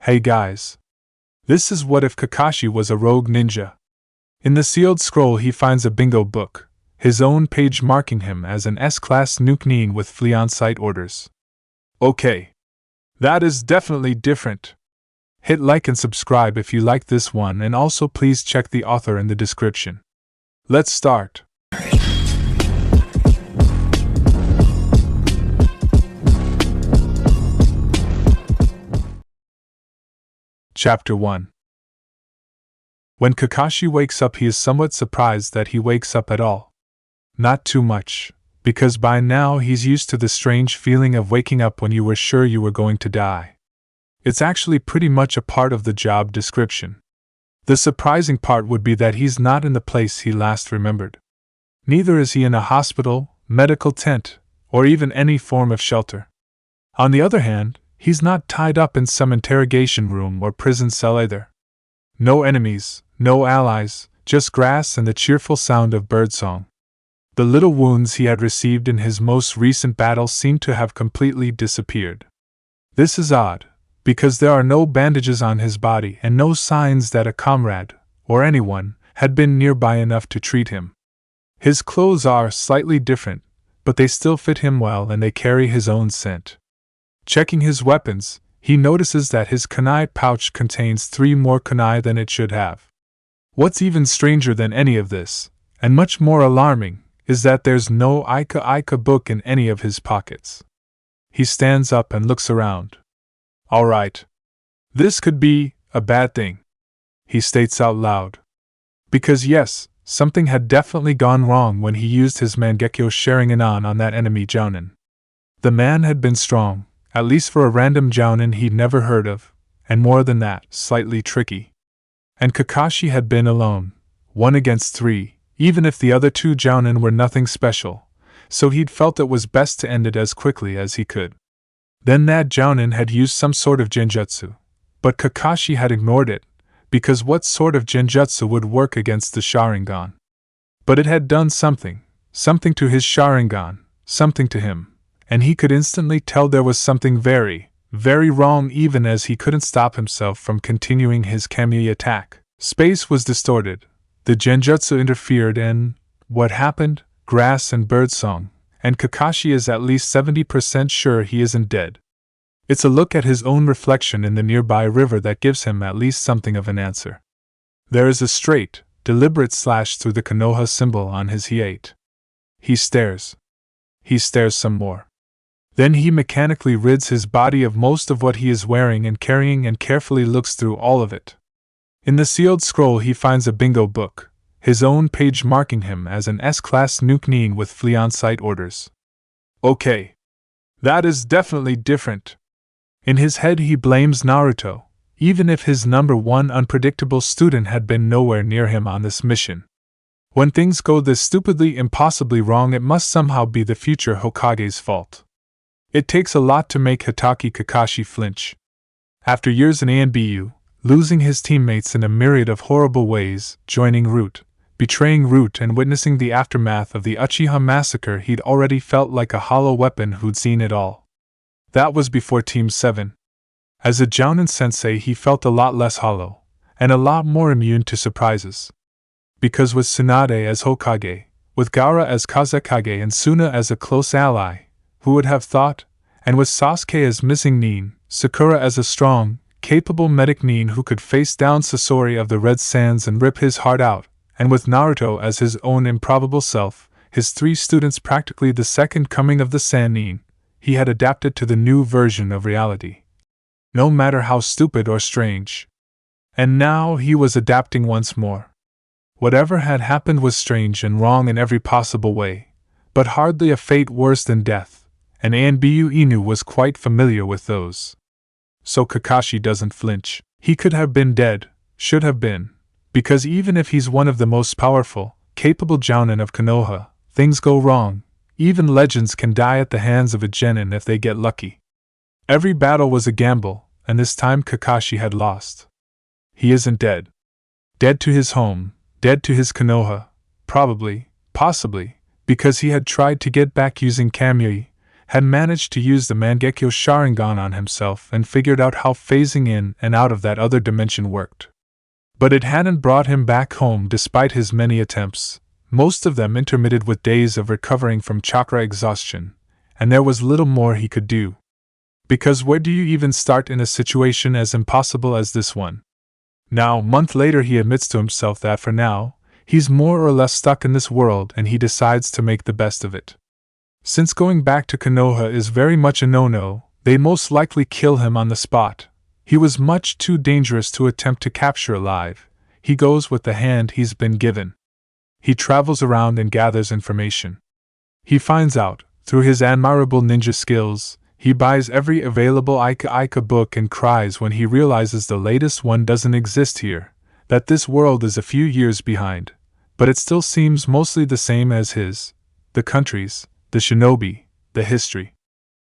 Hey guys. This is what if Kakashi was a rogue ninja. In the sealed scroll he finds a bingo book, his own page marking him as an S-class nuke with flea on-site orders. Okay. That is definitely different. Hit like and subscribe if you like this one, and also please check the author in the description. Let's start. Chapter 1. When Kakashi wakes up, he is somewhat surprised that he wakes up at all. Not too much, because by now he's used to the strange feeling of waking up when you were sure you were going to die. It's actually pretty much a part of the job description. The surprising part would be that he's not in the place he last remembered. Neither is he in a hospital, medical tent, or even any form of shelter. On the other hand, he's not tied up in some interrogation room or prison cell either. No enemies, no allies, just grass and the cheerful sound of birdsong. The little wounds he had received in his most recent battle seemed to have completely disappeared. This is odd, because there are no bandages on his body and no signs that a comrade, or anyone, had been nearby enough to treat him. His clothes are slightly different, but they still fit him well and they carry his own scent. Checking his weapons, he notices that his kunai pouch contains 3 more kunai than it should have. What's even stranger than any of this, and much more alarming, is that there's no Ika book in any of his pockets. He stands up and looks around. Alright. This could be a bad thing, he states out loud. Because yes, something had definitely gone wrong when he used his Mangekyo Sharingan on that enemy Jounin. The man had been strong, at least for a random Jounin he'd never heard of, and more than that, slightly tricky. And Kakashi had been alone, 1 against 3, even if the other 2 Jounin were nothing special, so he'd felt it was best to end it as quickly as he could. Then that Jounin had used some sort of genjutsu, but Kakashi had ignored it, because what sort of genjutsu would work against the Sharingan? But it had done something to his Sharingan, something to him. And he could instantly tell there was something very, very wrong, even as he couldn't stop himself from continuing his Kami attack. Space was distorted, the genjutsu interfered, and what happened? Grass and birdsong, and Kakashi is at least 70% sure he isn't dead. It's a look at his own reflection in the nearby river that gives him at least something of an answer. There is a straight, deliberate slash through the Konoha symbol on his hiate. He stares. He stares some more. Then he mechanically rids his body of most of what he is wearing and carrying and carefully looks through all of it. In the sealed scroll he finds a bingo book, his own page marking him as an S-class nuke with flea on-site orders. Okay. That is definitely different. In his head he blames Naruto, even if his number 1 unpredictable student had been nowhere near him on this mission. When things go this stupidly impossibly wrong, it must somehow be the future Hokage's fault. It takes a lot to make Hitaki Kakashi flinch. After years in ANBU, losing his teammates in a myriad of horrible ways, joining Root, betraying Root, and witnessing the aftermath of the Uchiha massacre, he'd already felt like a hollow weapon who'd seen it all. That was before Team 7. As a Jounin sensei he felt a lot less hollow, and a lot more immune to surprises. Because with Tsunade as Hokage, with Gaara as Kazekage and Suna as a close ally, who would have thought? And with Sasuke as missing nin, Sakura as a strong, capable medic nin who could face down Sasori of the Red Sands and rip his heart out, and with Naruto as his own improbable self, his 3 students practically the second coming of the Sand nin, he had adapted to the new version of reality. No matter how stupid or strange. And now he was adapting once more. Whatever had happened was strange and wrong in every possible way, but hardly a fate worse than death. And Anbu Inu was quite familiar with those. So Kakashi doesn't flinch. He could have been dead, should have been, because even if he's one of the most powerful, capable Jounin of Konoha, things go wrong. Even legends can die at the hands of a genin if they get lucky. Every battle was a gamble, and this time Kakashi had lost. He isn't dead. Dead to his home, dead to his Konoha, probably, possibly, because he had tried to get back using Kamui, had managed to use the Mangekyo Sharingan on himself and figured out how phasing in and out of that other dimension worked. But it hadn't brought him back home despite his many attempts, most of them intermitted with days of recovering from chakra exhaustion, and there was little more he could do. Because where do you even start in a situation as impossible as this one? Now, a month later, he admits to himself that for now, he's more or less stuck in this world and he decides to make the best of it. Since going back to Konoha is very much a no-no, they'd most likely kill him on the spot. He was much too dangerous to attempt to capture alive. He goes with the hand he's been given. He travels around and gathers information. He finds out, through his admirable ninja skills, he buys every available Ika book and cries when he realizes the latest one doesn't exist here, that this world is a few years behind, but it still seems mostly the same as his, the countries, the shinobi, the history.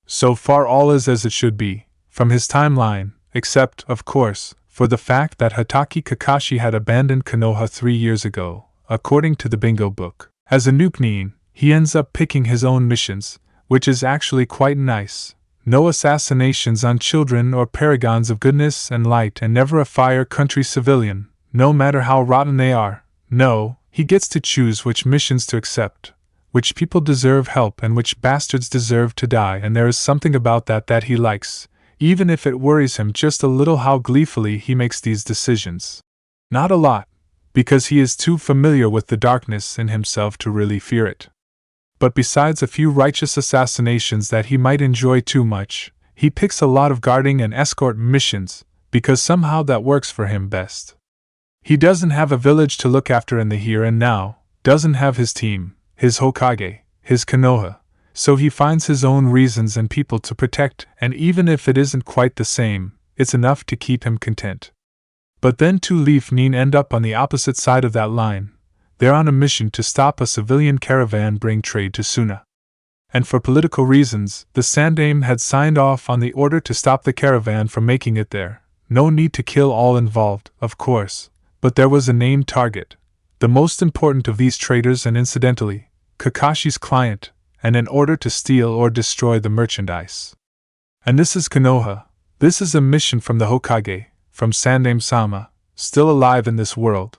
So far all is as it should be, from his timeline, except, of course, for the fact that Hatake Kakashi had abandoned Konoha 3 years ago, according to the bingo book. As a nukenin, he ends up picking his own missions, which is actually quite nice. No assassinations on children or paragons of goodness and light, and never a fire country civilian, no matter how rotten they are. No, he gets to choose which missions to accept, which people deserve help and which bastards deserve to die, and there is something about that he likes, even if it worries him just a little how gleefully he makes these decisions. Not a lot, because he is too familiar with the darkness in himself to really fear it. But besides a few righteous assassinations that he might enjoy too much, he picks a lot of guarding and escort missions, because somehow that works for him best. He doesn't have a village to look after in the here and now, doesn't have his team, his Hokage, his Konoha, so he finds his own reasons and people to protect, and even if it isn't quite the same, it's enough to keep him content. But then two Leaf Nin end up on the opposite side of that line. They're on a mission to stop a civilian caravan bring trade to Suna. And for political reasons, the Sandaime had signed off on the order to stop the caravan from making it there. No need to kill all involved, of course, but there was a named target, the most important of these traders and incidentally, Kakashi's client, and an order to steal or destroy the merchandise. And this is Konoha. This is a mission from the Hokage, from Sandaime-sama, still alive in this world.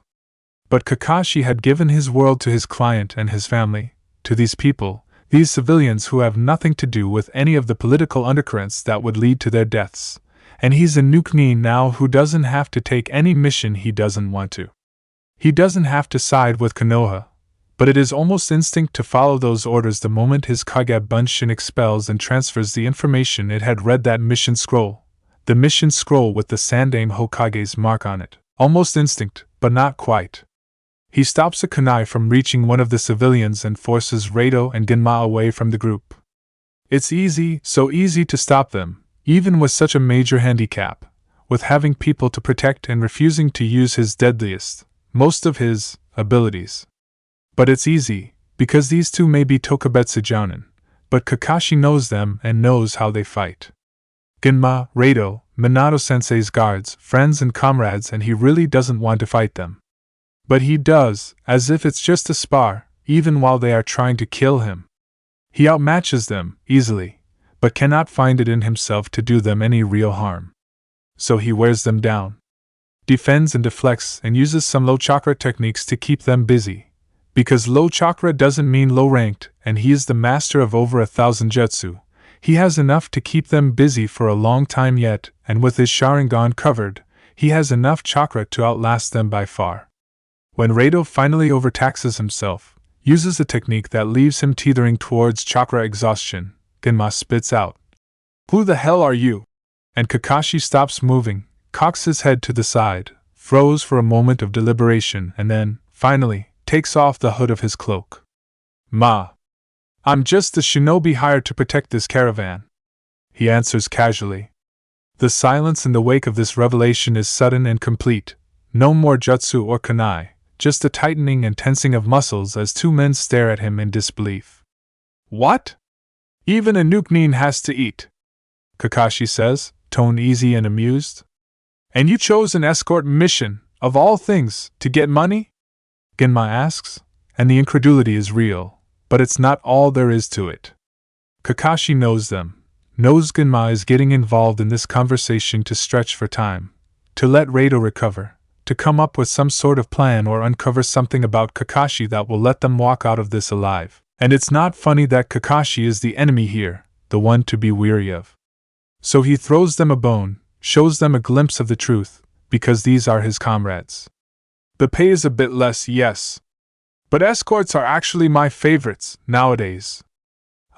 But Kakashi had given his world to his client and his family, to these people, these civilians who have nothing to do with any of the political undercurrents that would lead to their deaths, and he's a nukenin now who doesn't have to take any mission he doesn't want to. He doesn't have to side with Konoha, but it is almost instinct to follow those orders the moment his Kage Bunshin expels and transfers the information it had read that mission scroll, the mission scroll with the Sandaime Hokage's mark on it. Almost instinct, but not quite. He stops a kunai from reaching one of the civilians and forces Reito and Genma away from the group. It's easy, so easy to stop them, even with such a major handicap, with having people to protect and refusing to use his deadliest, most of his, abilities. But it's easy, because these two may be Tokubetsu Jounin, but Kakashi knows them and knows how they fight. Genma, Reito, Minato-sensei's guards, friends and comrades, and he really doesn't want to fight them. But he does, as if it's just a spar, even while they are trying to kill him. He outmatches them, easily, but cannot find it in himself to do them any real harm. So he wears them down. Defends and deflects and uses some low chakra techniques to keep them busy. Because low chakra doesn't mean low ranked, and he is the master of over 1,000 jutsu. He has enough to keep them busy for a long time yet, and with his Sharingan covered, he has enough chakra to outlast them by far. When Reito finally overtaxes himself, uses a technique that leaves him teetering towards chakra exhaustion, Genma spits out, "Who the hell are you?" And Kakashi stops moving, cocks his head to the side, froze for a moment of deliberation, and then, finally, takes off the hood of his cloak. "Ma, I'm just the shinobi hired to protect this caravan," he answers casually. The silence in the wake of this revelation is sudden and complete. No more jutsu or kunai, just a tightening and tensing of muscles as two men stare at him in disbelief. "What? Even a nukenin has to eat," Kakashi says, tone easy and amused. "And you chose an escort mission, of all things, to get money?" Genma asks, and the incredulity is real, but it's not all there is to it. Kakashi knows them, knows Genma is getting involved in this conversation to stretch for time, to let Rado recover, to come up with some sort of plan or uncover something about Kakashi that will let them walk out of this alive. And it's not funny that Kakashi is the enemy here, the one to be weary of. So he throws them a bone, shows them a glimpse of the truth, because these are his comrades. The pay is a bit less, yes. But escorts are actually my favorites, nowadays.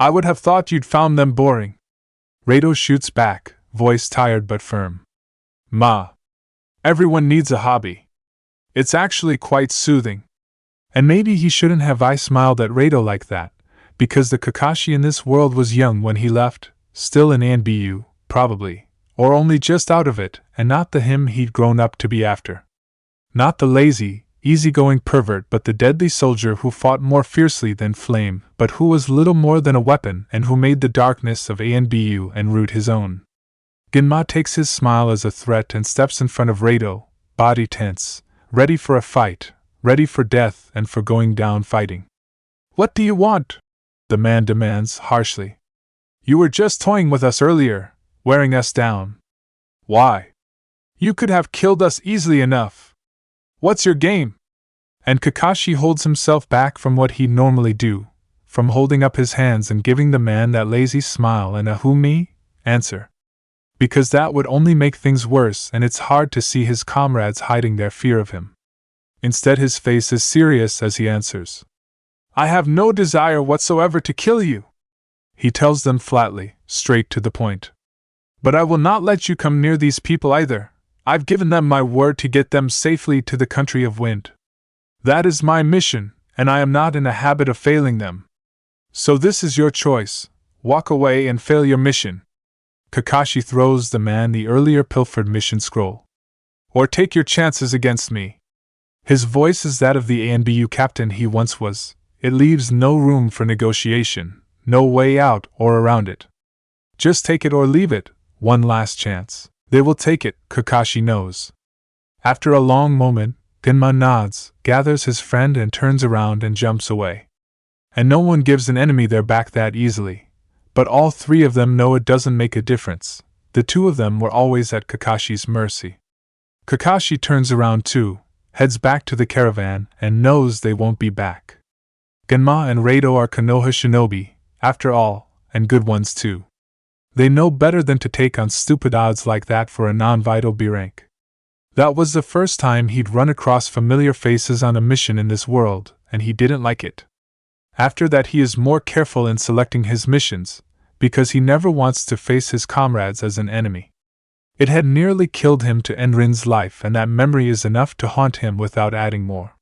I would have thought you'd found them boring. Rado shoots back, voice tired but firm. Ma. Everyone needs a hobby. It's actually quite soothing. And maybe he shouldn't have. I smiled at Rado like that, because the Kakashi in this world was young when he left, still in ANBU, probably, or only just out of it, and not the him he'd grown up to be after. Not the lazy, easygoing pervert, but the deadly soldier who fought more fiercely than flame, but who was little more than a weapon and who made the darkness of ANBU and Root his own. Genma takes his smile as a threat and steps in front of Rado, body tense, ready for a fight, ready for death and for going down fighting. What do you want? The man demands harshly. You were just toying with us earlier, wearing us down. Why? You could have killed us easily enough. What's your game? And Kakashi holds himself back from what he'd normally do, from holding up his hands and giving the man that lazy smile and a "who me?" answer. Because that would only make things worse, and it's hard to see his comrades hiding their fear of him. Instead, his face is serious as he answers. I have no desire whatsoever to kill you, he tells them flatly, straight to the point. But I will not let you come near these people either. I've given them my word to get them safely to the country of wind. That is my mission, and I am not in a habit of failing them. So this is your choice: walk away and fail your mission. Kakashi throws the man the earlier pilfered mission scroll. Or take your chances against me. His voice is that of the ANBU captain he once was. It leaves no room for negotiation, no way out or around it. Just take it or leave it, one last chance. They will take it, Kakashi knows. After a long moment, Genma nods, gathers his friend and turns around and jumps away. And no one gives an enemy their back that easily. But all three of them know it doesn't make a difference. The two of them were always at Kakashi's mercy. Kakashi turns around too, heads back to the caravan, and knows they won't be back. Genma and Rado are Konoha shinobi, after all, and good ones too. They know better than to take on stupid odds like that for a non-vital B rank. That was the first time he'd run across familiar faces on a mission in this world, and he didn't like it. After that, he is more careful in selecting his missions, because he never wants to face his comrades as an enemy. It had nearly killed him to end Rin's life, and that memory is enough to haunt him without adding more.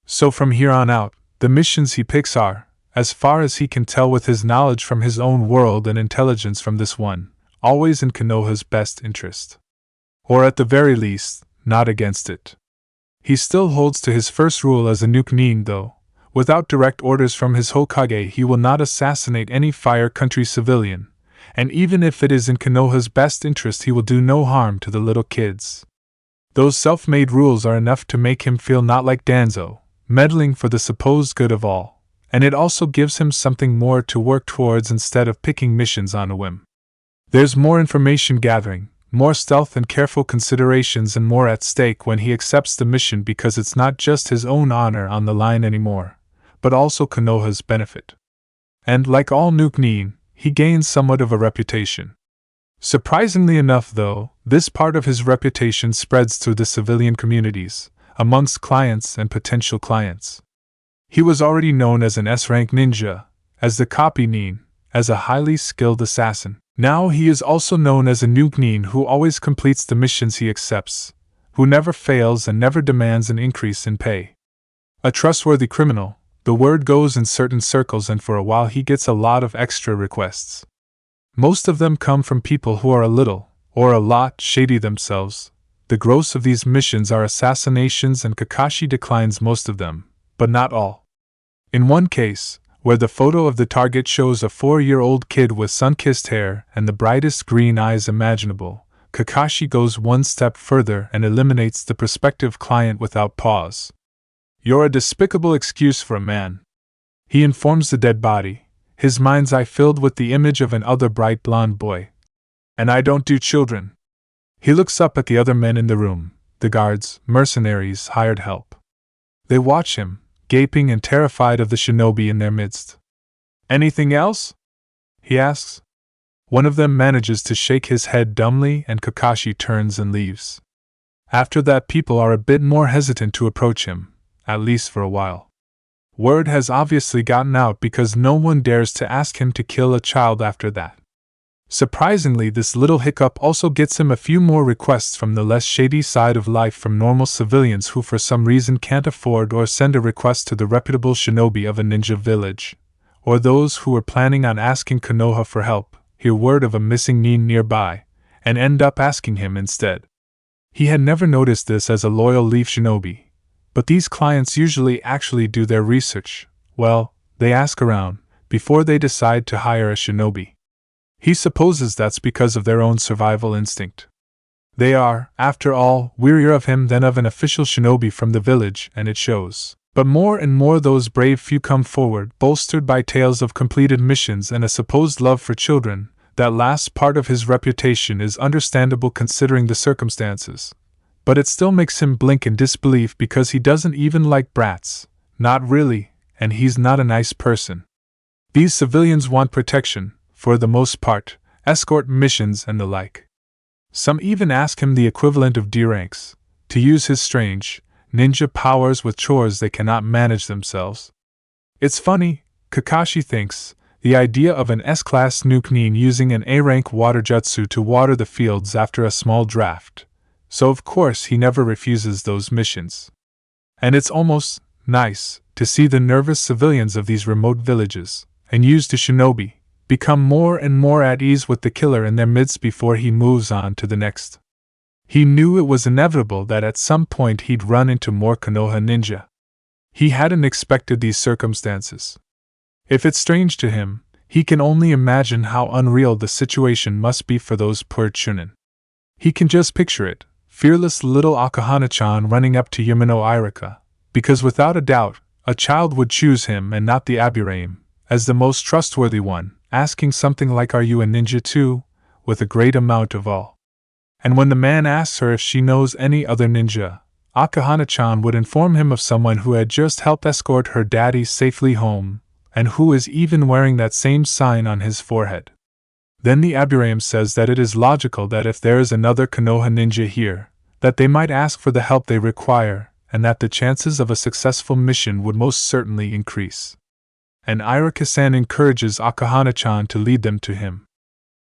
So from here on out, the missions he picks are, as far as he can tell with his knowledge from his own world and intelligence from this one, always in Konoha's best interest. Or at the very least, not against it. He still holds to his first rule as a Nukenin though. Without direct orders from his Hokage, he will not assassinate any Fire Country civilian, and even if it is in Konoha's best interest, he will do no harm to the little kids. Those self-made rules are enough to make him feel not like Danzo, meddling for the supposed good of all. And it also gives him something more to work towards instead of picking missions on a whim. There's more information gathering, more stealth and careful considerations, and more at stake when he accepts the mission, because it's not just his own honor on the line anymore, but also Konoha's benefit. And like all Nukenin, he gains somewhat of a reputation. Surprisingly enough though, this part of his reputation spreads through the civilian communities, amongst clients and potential clients. He was already known as an S-rank ninja, as the Copy Ninja, as a highly skilled assassin. Now he is also known as a Nukenin who always completes the missions he accepts, who never fails and never demands an increase in pay. A trustworthy criminal, the word goes in certain circles, and for a while he gets a lot of extra requests. Most of them come from people who are a little, or a lot, shady themselves. The gross of these missions are assassinations, and Kakashi declines most of them, but not all. In one case, where the photo of the target shows a 4-year-old kid with sun-kissed hair and the brightest green eyes imaginable, Kakashi goes one step further and eliminates the prospective client without pause. You're a despicable excuse for a man, he informs the dead body, his mind's eye filled with the image of an other bright blonde boy. And I don't do children. He looks up at the other men in the room, the guards, mercenaries, hired help. They watch him, gaping and terrified of the shinobi in their midst. Anything else? He asks. One of them manages to shake his head dumbly and Kakashi turns and leaves. After that, people are a bit more hesitant to approach him, at least for a while. Word has obviously gotten out because no one dares to ask him to kill a child after that. Surprisingly, this little hiccup also gets him a few more requests from the less shady side of life from normal civilians who for some reason can't afford or send a request to the reputable shinobi of a ninja village, or those who are planning on asking Konoha for help, hear word of a missing nin nearby, and end up asking him instead. He had never noticed this as a loyal leaf shinobi, but these clients usually actually do their research. Well, they ask around, before they decide to hire a shinobi. He supposes that's because of their own survival instinct. They are, after all, wearier of him than of an official shinobi from the village, and it shows. But more and more those brave few come forward, bolstered by tales of completed missions and a supposed love for children. That last part of his reputation is understandable considering the circumstances. But it still makes him blink in disbelief because he doesn't even like brats. Not really, and he's not a nice person. These civilians want protection, for the most part, escort missions and the like. Some even ask him the equivalent of D ranks, to use his strange, ninja powers with chores they cannot manage themselves. It's funny, Kakashi thinks, the idea of an S-class nuke nin using an A-rank water jutsu to water the fields after a small draft. So of course he never refuses those missions. And it's almost nice to see the nervous civilians of these remote villages, and used to shinobi, become more and more at ease with the killer in their midst before he moves on to the next. He knew it was inevitable that at some point he'd run into more Konoha ninja. He hadn't expected these circumstances. If it's strange to him, he can only imagine how unreal the situation must be for those poor chunin. He can just picture it, fearless little Akahana-chan running up to Yumino Irika, because without a doubt, a child would choose him and not the Aburaim, as the most trustworthy one, asking something like "Are you a ninja too?" with a great amount of awe. And when the man asks her if she knows any other ninja, Akahana-chan would inform him of someone who had just helped escort her daddy safely home, and who is even wearing that same sign on his forehead. Then the Aburaim says that it is logical that if there is another Konoha ninja here, that they might ask for the help they require, and that the chances of a successful mission would most certainly increase. And Irika-san encourages Akahana-chan to lead them to him.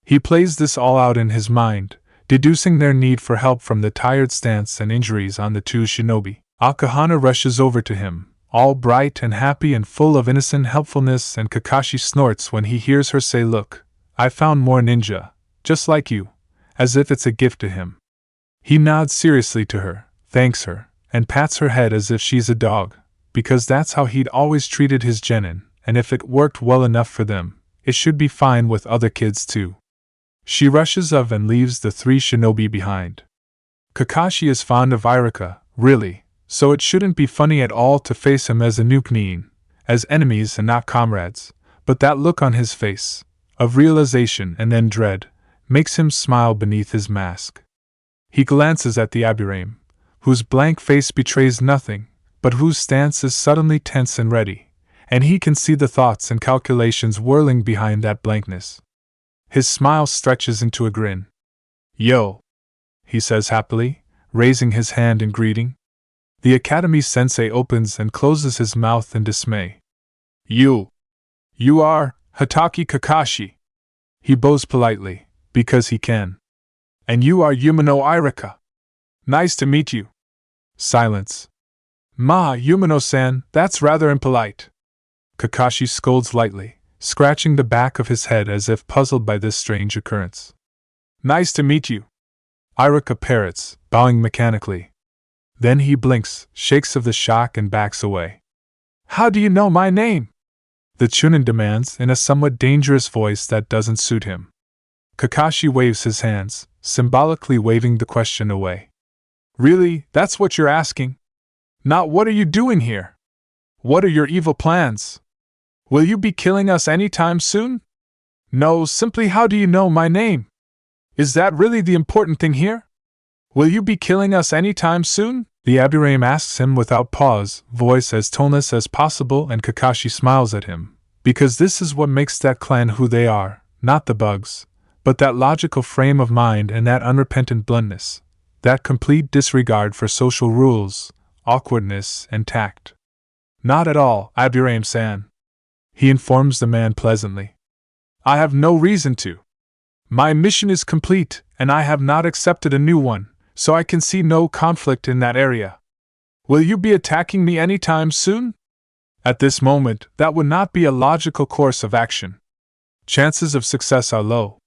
He plays this all out in his mind, deducing their need for help from the tired stance and injuries on the two shinobi. Akahana rushes over to him, all bright and happy and full of innocent helpfulness, and Kakashi snorts when he hears her say, "Look, I found more ninja, just like you," as if it's a gift to him. He nods seriously to her, thanks her, and pats her head as if she's a dog, because that's how he'd always treated his genin, and if it worked well enough for them, it should be fine with other kids too. She rushes off and leaves the three shinobi behind. Kakashi is fond of Irika, really, so it shouldn't be funny at all to face him as a nuke nin, as enemies and not comrades, but that look on his face, of realization and then dread, makes him smile beneath his mask. He glances at the Aburaim, whose blank face betrays nothing, but whose stance is suddenly tense and ready, and he can see the thoughts and calculations whirling behind that blankness. His smile stretches into a grin. "Yo!" he says happily, raising his hand in greeting. The academy sensei opens and closes his mouth in dismay. You are Hatake Kakashi." He bows politely, because he can. "And you are Yumino Irika. Nice to meet you." Silence. Yumino-san, that's rather impolite." Kakashi scolds lightly, scratching the back of his head as if puzzled by this strange occurrence. "Nice to meet you," Irika parrots, bowing mechanically. Then he blinks, shakes of the shock, and backs away. "How do you know my name?" the chunin demands in a somewhat dangerous voice that doesn't suit him. Kakashi waves his hands, symbolically waving the question away. "Really, that's what you're asking? Not what are you doing here? What are your evil plans?" Will you be killing us anytime soon? No, simply how do you know my name? Is that really the important thing here? Will you be killing us anytime soon? The Abirame asks him without pause, voice as toneless as possible, and Kakashi smiles at him, because this is what makes that clan who they are, not the bugs, but that logical frame of mind and that unrepentant bluntness, that complete disregard for social rules, awkwardness, and tact. Not at all, Abirame-san. He informs the man pleasantly. I have no reason to. My mission is complete, and I have not accepted a new one, so I can see no conflict in that area. Will you be attacking me anytime soon? At this moment, that would not be a logical course of action. Chances of success are low.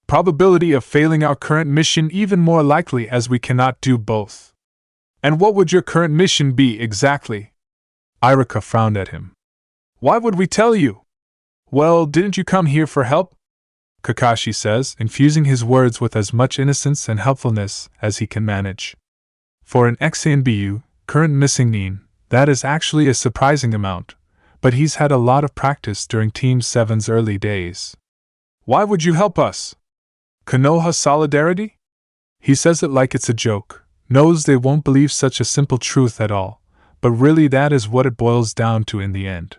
Probability of failing our current mission even more likely, as we cannot do both. And what would your current mission be exactly? Irika frowned at him. Why would we tell you? Well, didn't you come here for help? Kakashi says, infusing his words with as much innocence and helpfulness as he can manage. For an ex-NBU, current missing nin, that is actually a surprising amount, but he's had a lot of practice during Team 7's early days. Why would you help us? Konoha solidarity? He says it like it's a joke, knows they won't believe such a simple truth at all, but really that is what it boils down to in the end.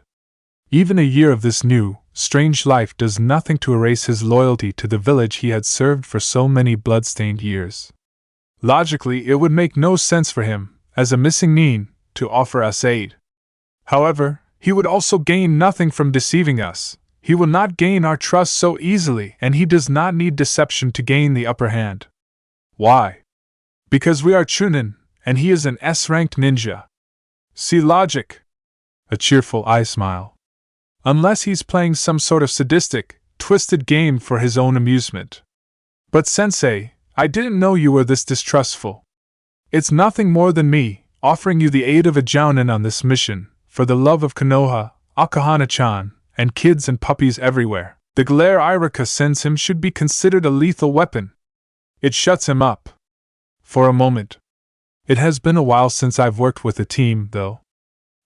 Even a year of this new, strange life does nothing to erase his loyalty to the village he had served for so many blood-stained years. Logically, it would make no sense for him, as a missing nin, to offer us aid. However, he would also gain nothing from deceiving us. He will not gain our trust so easily, and he does not need deception to gain the upper hand. Why? Because we are Chunin, and he is an S-ranked ninja. See logic? A cheerful eye smile. Unless he's playing some sort of sadistic, twisted game for his own amusement. But sensei, I didn't know you were this distrustful. It's nothing more than me, offering you the aid of a jounin on this mission, for the love of Konoha, Akahana-chan, and kids and puppies everywhere. The glare Irika sends him should be considered a lethal weapon. It shuts him up. For a moment. It has been a while since I've worked with a team, though.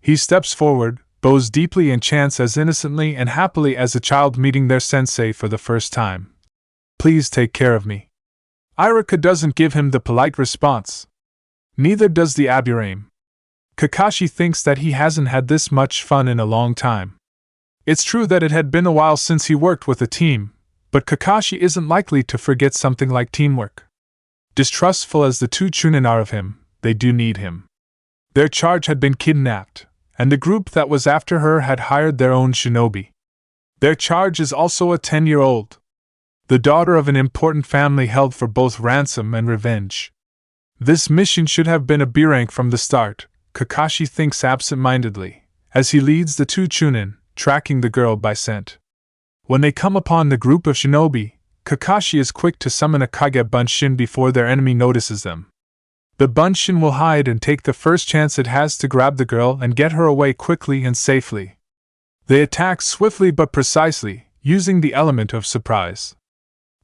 He steps forward, bows deeply, and chants as innocently and happily as a child meeting their sensei for the first time. Please take care of me. Irika doesn't give him the polite response. Neither does the Abirame. Kakashi thinks that he hasn't had this much fun in a long time. It's true that it had been a while since he worked with a team, but Kakashi isn't likely to forget something like teamwork. Distrustful as the two Chunin are of him, they do need him. Their charge had been kidnapped, and the group that was after her had hired their own shinobi. Their charge is also a 10-year-old. The daughter of an important family held for both ransom and revenge. This mission should have been a B rank from the start, Kakashi thinks absent-mindedly, as he leads the two Chunin, tracking the girl by scent. When they come upon the group of shinobi, Kakashi is quick to summon a Kage Bunshin before their enemy notices them. The Bunshin will hide and take the first chance it has to grab the girl and get her away quickly and safely. They attack swiftly but precisely, using the element of surprise.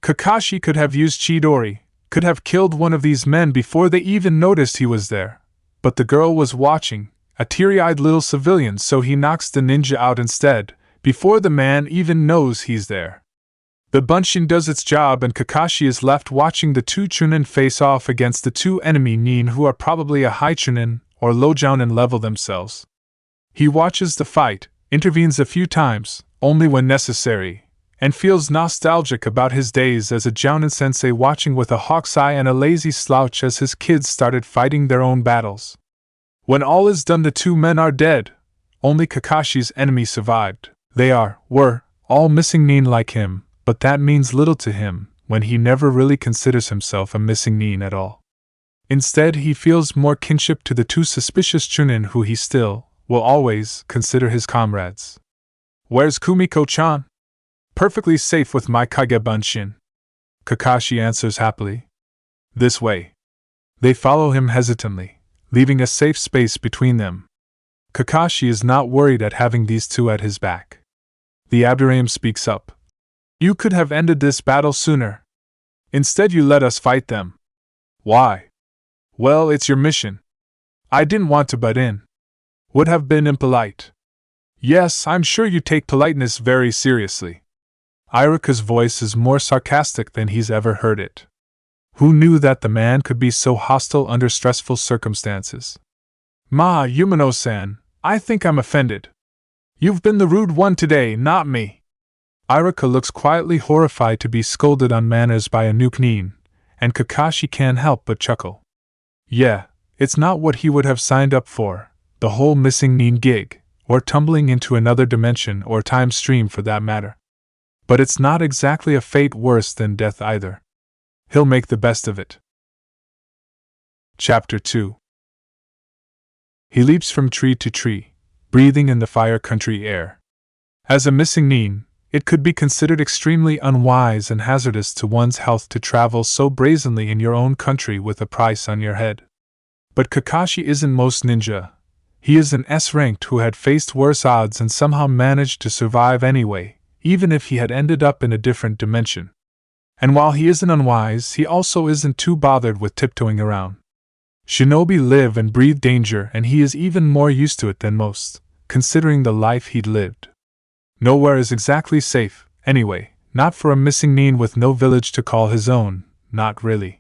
Kakashi could have used Chidori, could have killed one of these men before they even noticed he was there, but the girl was watching, a teary-eyed little civilian, so he knocks the ninja out instead, before the man even knows he's there. The Bunshin does its job and Kakashi is left watching the two Chunin face off against the two enemy nin who are probably a high Chunin or low jounin level themselves. He watches the fight, intervenes a few times, only when necessary, and feels nostalgic about his days as a jounin sensei, watching with a hawk's eye and a lazy slouch as his kids started fighting their own battles. When all is done, the two men are dead. Only Kakashi's enemy survived. They were, all missing nin like him. But that means little to him, when he never really considers himself a missing nin at all. Instead, he feels more kinship to the two suspicious Chunin who he still, will always, consider his comrades. Where's Kumiko-chan? Perfectly safe with my Kage Bunshin. Kakashi answers happily. This way. They follow him hesitantly, leaving a safe space between them. Kakashi is not worried at having these two at his back. The Abirame speaks up. You could have ended this battle sooner. Instead, you let us fight them. Why? Well, it's your mission. I didn't want to butt in. Would have been impolite. Yes, I'm sure you take politeness very seriously. Iruka's voice is more sarcastic than he's ever heard it. Who knew that the man could be so hostile under stressful circumstances? Yumino-san, I think I'm offended. You've been the rude one today, not me. Iruka looks quietly horrified to be scolded on manners by a Nuke-nin, and Kakashi can't help but chuckle. Yeah, it's not what he would have signed up for, the whole missing nin gig, or tumbling into another dimension or time stream for that matter. But it's not exactly a fate worse than death either. He'll make the best of it. Chapter 2. He leaps from tree to tree, breathing in the fire country air. As a missing nin, it could be considered extremely unwise and hazardous to one's health to travel so brazenly in your own country with a price on your head. But Kakashi isn't most ninja. He is an S-ranked who had faced worse odds and somehow managed to survive anyway, even if he had ended up in a different dimension. And while he isn't unwise, he also isn't too bothered with tiptoeing around. Shinobi live and breathe danger, and he is even more used to it than most, considering the life he'd lived. Nowhere is exactly safe, anyway, not for a missing nin with no village to call his own, not really.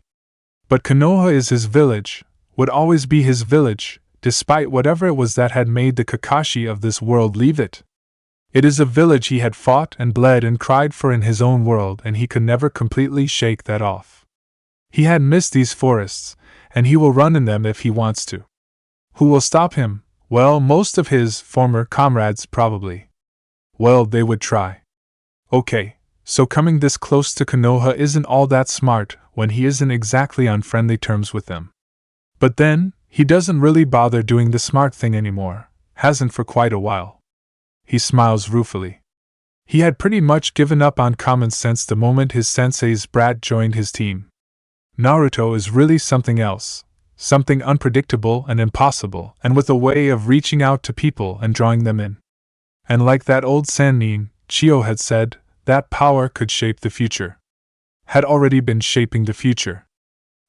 But Konoha is his village, would always be his village, despite whatever it was that had made the Kakashi of this world leave it. It is a village he had fought and bled and cried for in his own world, and he could never completely shake that off. He had missed these forests, and he will run in them if he wants to. Who will stop him? Well, most of his former comrades probably. Well, they would try. Okay, so coming this close to Konoha isn't all that smart when he isn't exactly on friendly terms with them. But then, he doesn't really bother doing the smart thing anymore, hasn't for quite a while. He smiles ruefully. He had pretty much given up on common sense the moment his sensei's brat joined his team. Naruto is really something else, something unpredictable and impossible, and with a way of reaching out to people and drawing them in. And like that old Sannin, Chio had said, that power could shape the future. Had already been shaping the future.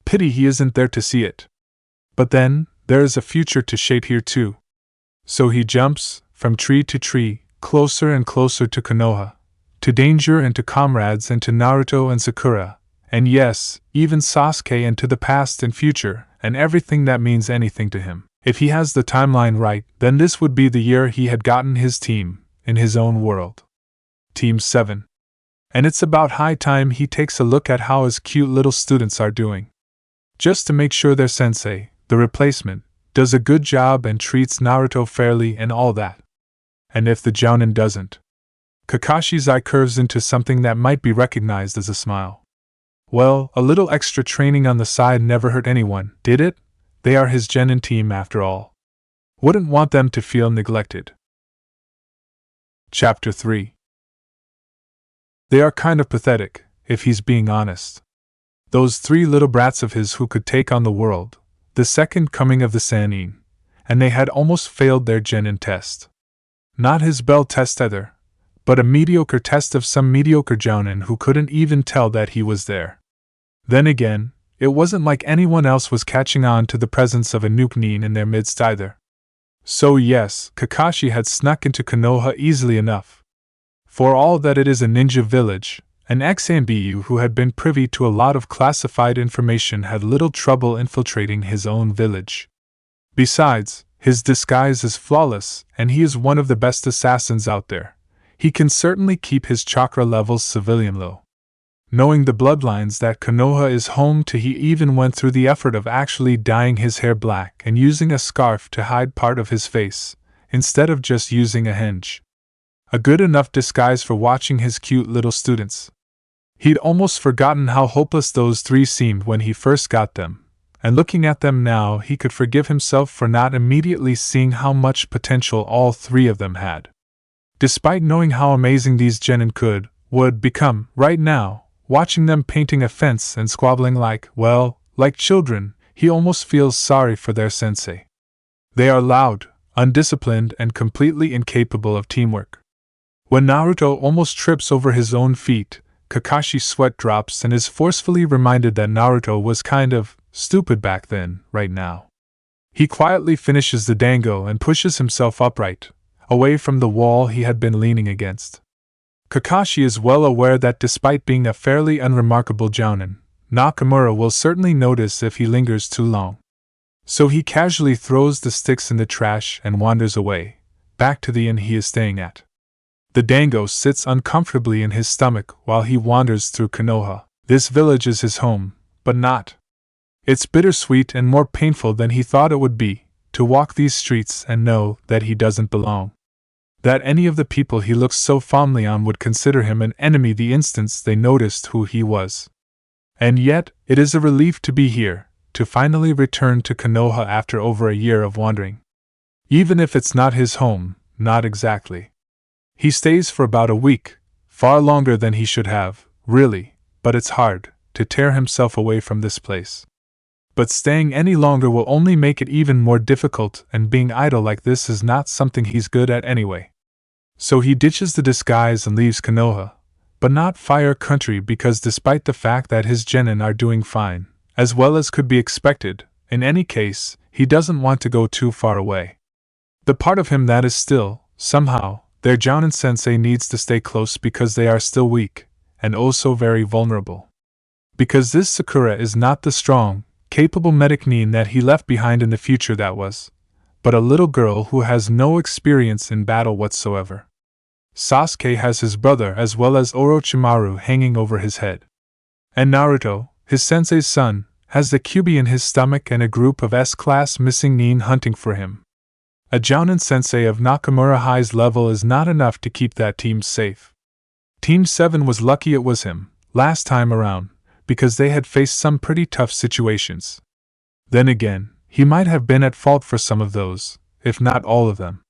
Pity he isn't there to see it. But then, there is a future to shape here too. So he jumps, from tree to tree, closer and closer to Konoha, to danger and to comrades and to Naruto and Sakura, and yes, even Sasuke, and to the past and future, and everything that means anything to him. If he has the timeline right, then this would be the year he had gotten his team, in his own world. Team 7. And it's about high time he takes a look at how his cute little students are doing. Just to make sure their sensei, the replacement, does a good job and treats Naruto fairly and all that. And if the jounin doesn't? Kakashi's eye curves into something that might be recognized as a smile. Well, a little extra training on the side never hurt anyone, did it? They are his genin team after all. Wouldn't want them to feel neglected. Chapter 3. They are kind of pathetic, if he's being honest. Those 3 little brats of his who could take on the world, the second coming of the Sannin, and they had almost failed their genin test. Not his bell test either, but a mediocre test of some mediocre jounin who couldn't even tell that he was there. Then again, it wasn't like anyone else was catching on to the presence of a Nuke-nin in their midst either. So yes, Kakashi had snuck into Konoha easily enough. For all that it is a ninja village, an ex-ANBU who had been privy to a lot of classified information had little trouble infiltrating his own village. Besides, his disguise is flawless, and he is one of the best assassins out there. He can certainly keep his chakra levels civilian low. Knowing the bloodlines that Konoha is home to, he even went through the effort of actually dyeing his hair black and using a scarf to hide part of his face, instead of just using a henge. A good enough disguise for watching his cute little students. He'd almost forgotten how hopeless those 3 seemed when he first got them, and looking at them now he could forgive himself for not immediately seeing how much potential all 3 of them had. Despite knowing how amazing these genin would become, right now, watching them painting a fence and squabbling like children, he almost feels sorry for their sensei. They are loud, undisciplined, and completely incapable of teamwork. When Naruto almost trips over his own feet, Kakashi's sweat drops and is forcefully reminded that Naruto was kind of stupid back then, right now. He quietly finishes the dango and pushes himself upright, away from the wall he had been leaning against. Kakashi is well aware that despite being a fairly unremarkable jounin, Nakamura will certainly notice if he lingers too long. So he casually throws the sticks in the trash and wanders away, back to the inn he is staying at. The dango sits uncomfortably in his stomach while he wanders through Konoha. This village is his home, but not. It's bittersweet and more painful than he thought it would be, to walk these streets and know that he doesn't belong. That any of the people he looks so fondly on would consider him an enemy the instant they noticed who he was. And yet, it is a relief to be here, to finally return to Konoha after over a year of wandering. Even if it's not his home, not exactly. He stays for about a week, far longer than he should have, really, but it's hard to tear himself away from this place. But staying any longer will only make it even more difficult, and being idle like this is not something he's good at anyway. So he ditches the disguise and leaves Konoha, but not Fire Country, because despite the fact that his genin are doing fine, as well as could be expected, in any case, he doesn't want to go too far away. The part of him that is still, somehow, their jounin sensei needs to stay close because they are still weak, and oh so very vulnerable. Because this Sakura is not the strong, capable medic nin that he left behind in the future that was, but a little girl who has no experience in battle whatsoever. Sasuke has his brother as well as Orochimaru hanging over his head. And Naruto, his sensei's son, has the Kyuubi in his stomach and a group of S-class missing nin hunting for him. A jounin sensei of Nakamura High's level is not enough to keep that team safe. Team 7 was lucky it was him, last time around, because they had faced some pretty tough situations. Then again, he might have been at fault for some of those, if not all of them.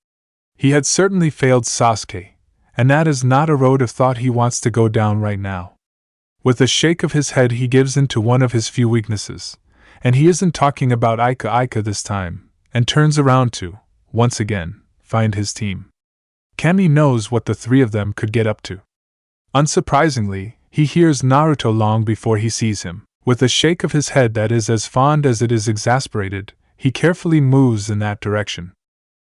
He had certainly failed Sasuke, and that is not a road of thought he wants to go down right now. With a shake of his head he gives in to one of his few weaknesses, and he isn't talking about Ika this time, and turns around to, once again, find his team. Kami knows what the three of them could get up to. Unsurprisingly, he hears Naruto long before he sees him. With a shake of his head that is as fond as it is exasperated, he carefully moves in that direction.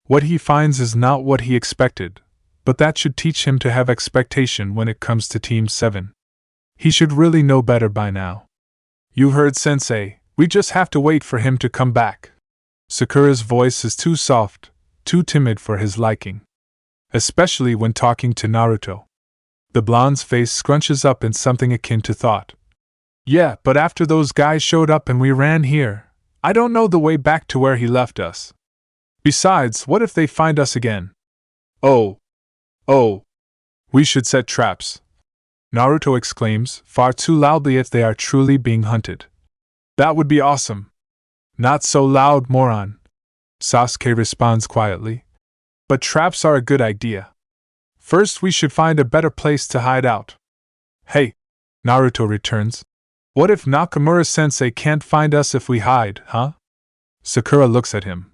What he finds is not what he expected, but that should teach him to have expectation when it comes to Team 7. He should really know better by now. You heard Sensei, we just have to wait for him to come back. Sakura's voice is too soft, too timid for his liking. Especially when talking to Naruto. The blonde's face scrunches up in something akin to thought. Yeah, but after those guys showed up and we ran here, I don't know the way back to where he left us. Besides, what if they find us again? Oh, we should set traps. Naruto exclaims, far too loudly if they are truly being hunted. That would be awesome. Not so loud, moron. Sasuke responds quietly. But traps are a good idea. First we should find a better place to hide out. Hey, Naruto returns. What if Nakamura-sensei can't find us if we hide, huh? Sakura looks at him.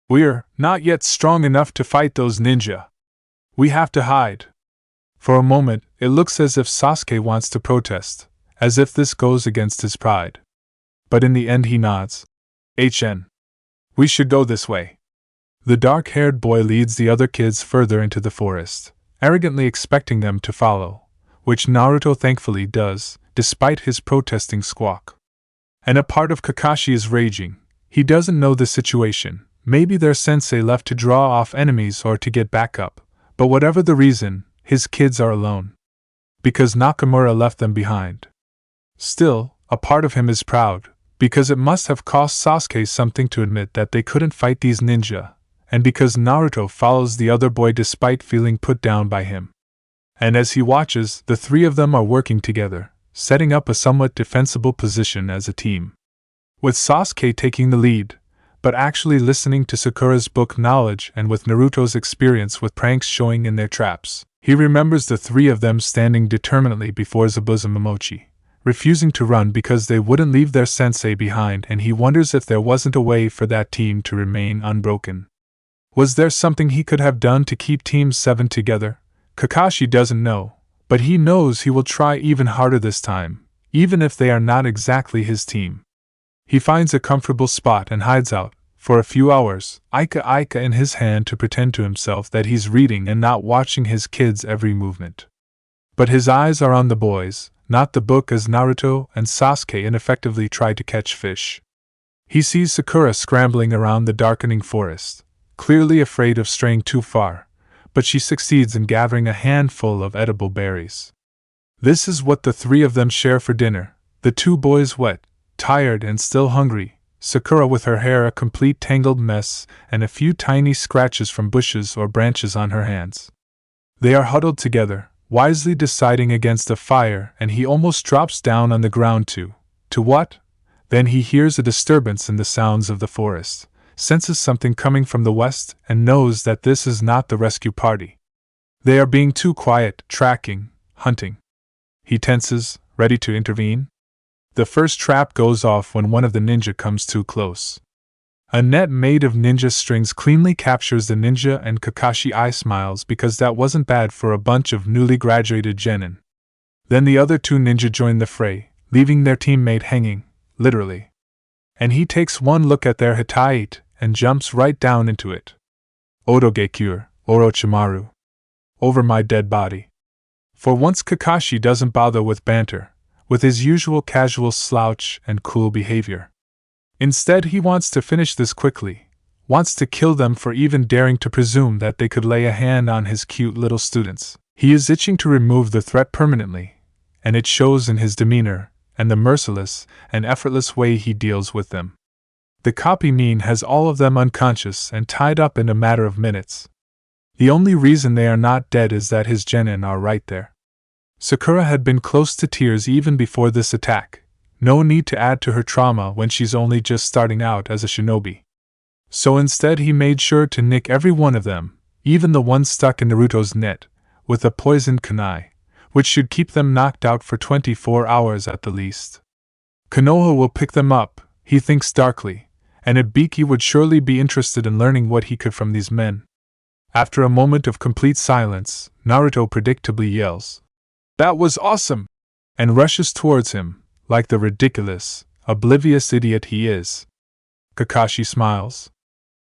We're not yet strong enough to fight those ninja. We have to hide. For a moment, it looks as if Sasuke wants to protest, as if this goes against his pride. But in the end he nods. We should go this way. The dark-haired boy leads the other kids further into the forest, arrogantly expecting them to follow, which Naruto thankfully does, despite his protesting squawk. And a part of Kakashi is raging. He doesn't know the situation. Maybe their sensei left to draw off enemies or to get back up, but whatever the reason, his kids are alone. Because Nakamura left them behind. Still, a part of him is proud, because it must have cost Sasuke something to admit that they couldn't fight these ninja, and because Naruto follows the other boy despite feeling put down by him. And as he watches, the three of them are working together, setting up a somewhat defensible position as a team. With Sasuke taking the lead, but actually listening to Sakura's book knowledge and with Naruto's experience with pranks showing in their traps, he remembers the three of them standing determinedly before Zabuza-Momochi, refusing to run because they wouldn't leave their sensei behind, and he wonders if there wasn't a way for that team to remain unbroken. Was there something he could have done to keep Team 7 together? Kakashi doesn't know, but he knows he will try even harder this time, even if they are not exactly his team. He finds a comfortable spot and hides out, for a few hours, Ika in his hand to pretend to himself that he's reading and not watching his kid's every movement. But his eyes are on the boys, not the book, as Naruto and Sasuke ineffectively try to catch fish. He sees Sakura scrambling around the darkening forest, clearly afraid of straying too far, but she succeeds in gathering a handful of edible berries. This is what the three of them share for dinner, the two boys wet, tired and still hungry, Sakura with her hair a complete tangled mess and a few tiny scratches from bushes or branches on her hands. They are huddled together, wisely deciding against a fire, and he almost drops down on the ground to what? Then he hears a disturbance in the sounds of the forest, senses something coming from the west, and knows that this is not the rescue party. They are being too quiet, tracking, hunting. He tenses, ready to intervene. The first trap goes off when one of the ninja comes too close. A net made of ninja strings cleanly captures the ninja, and Kakashi smiles because that wasn't bad for a bunch of newly graduated genin. Then the other two ninja join the fray, leaving their teammate hanging, literally. And he takes one look at their Hittite and jumps right down into it. Otogekyur, Orochimaru. Over my dead body. For once Kakashi doesn't bother with banter, with his usual casual slouch and cool behavior. Instead, he wants to finish this quickly, wants to kill them for even daring to presume that they could lay a hand on his cute little students. He is itching to remove the threat permanently, and it shows in his demeanor and the merciless and effortless way he deals with them. The Copy Ninja has all of them unconscious and tied up in a matter of minutes. The only reason they are not dead is that his genin are right there. Sakura had been close to tears even before this attack. No need to add to her trauma when she's only just starting out as a shinobi. So instead he made sure to nick every one of them, even the one stuck in Naruto's net, with a poisoned kunai, which should keep them knocked out for 24 hours at the least. Konoha will pick them up, he thinks darkly, and Ibiki would surely be interested in learning what he could from these men. After a moment of complete silence, Naruto predictably yells, "That was awesome!" and rushes towards him, like the ridiculous, oblivious idiot he is. Kakashi smiles.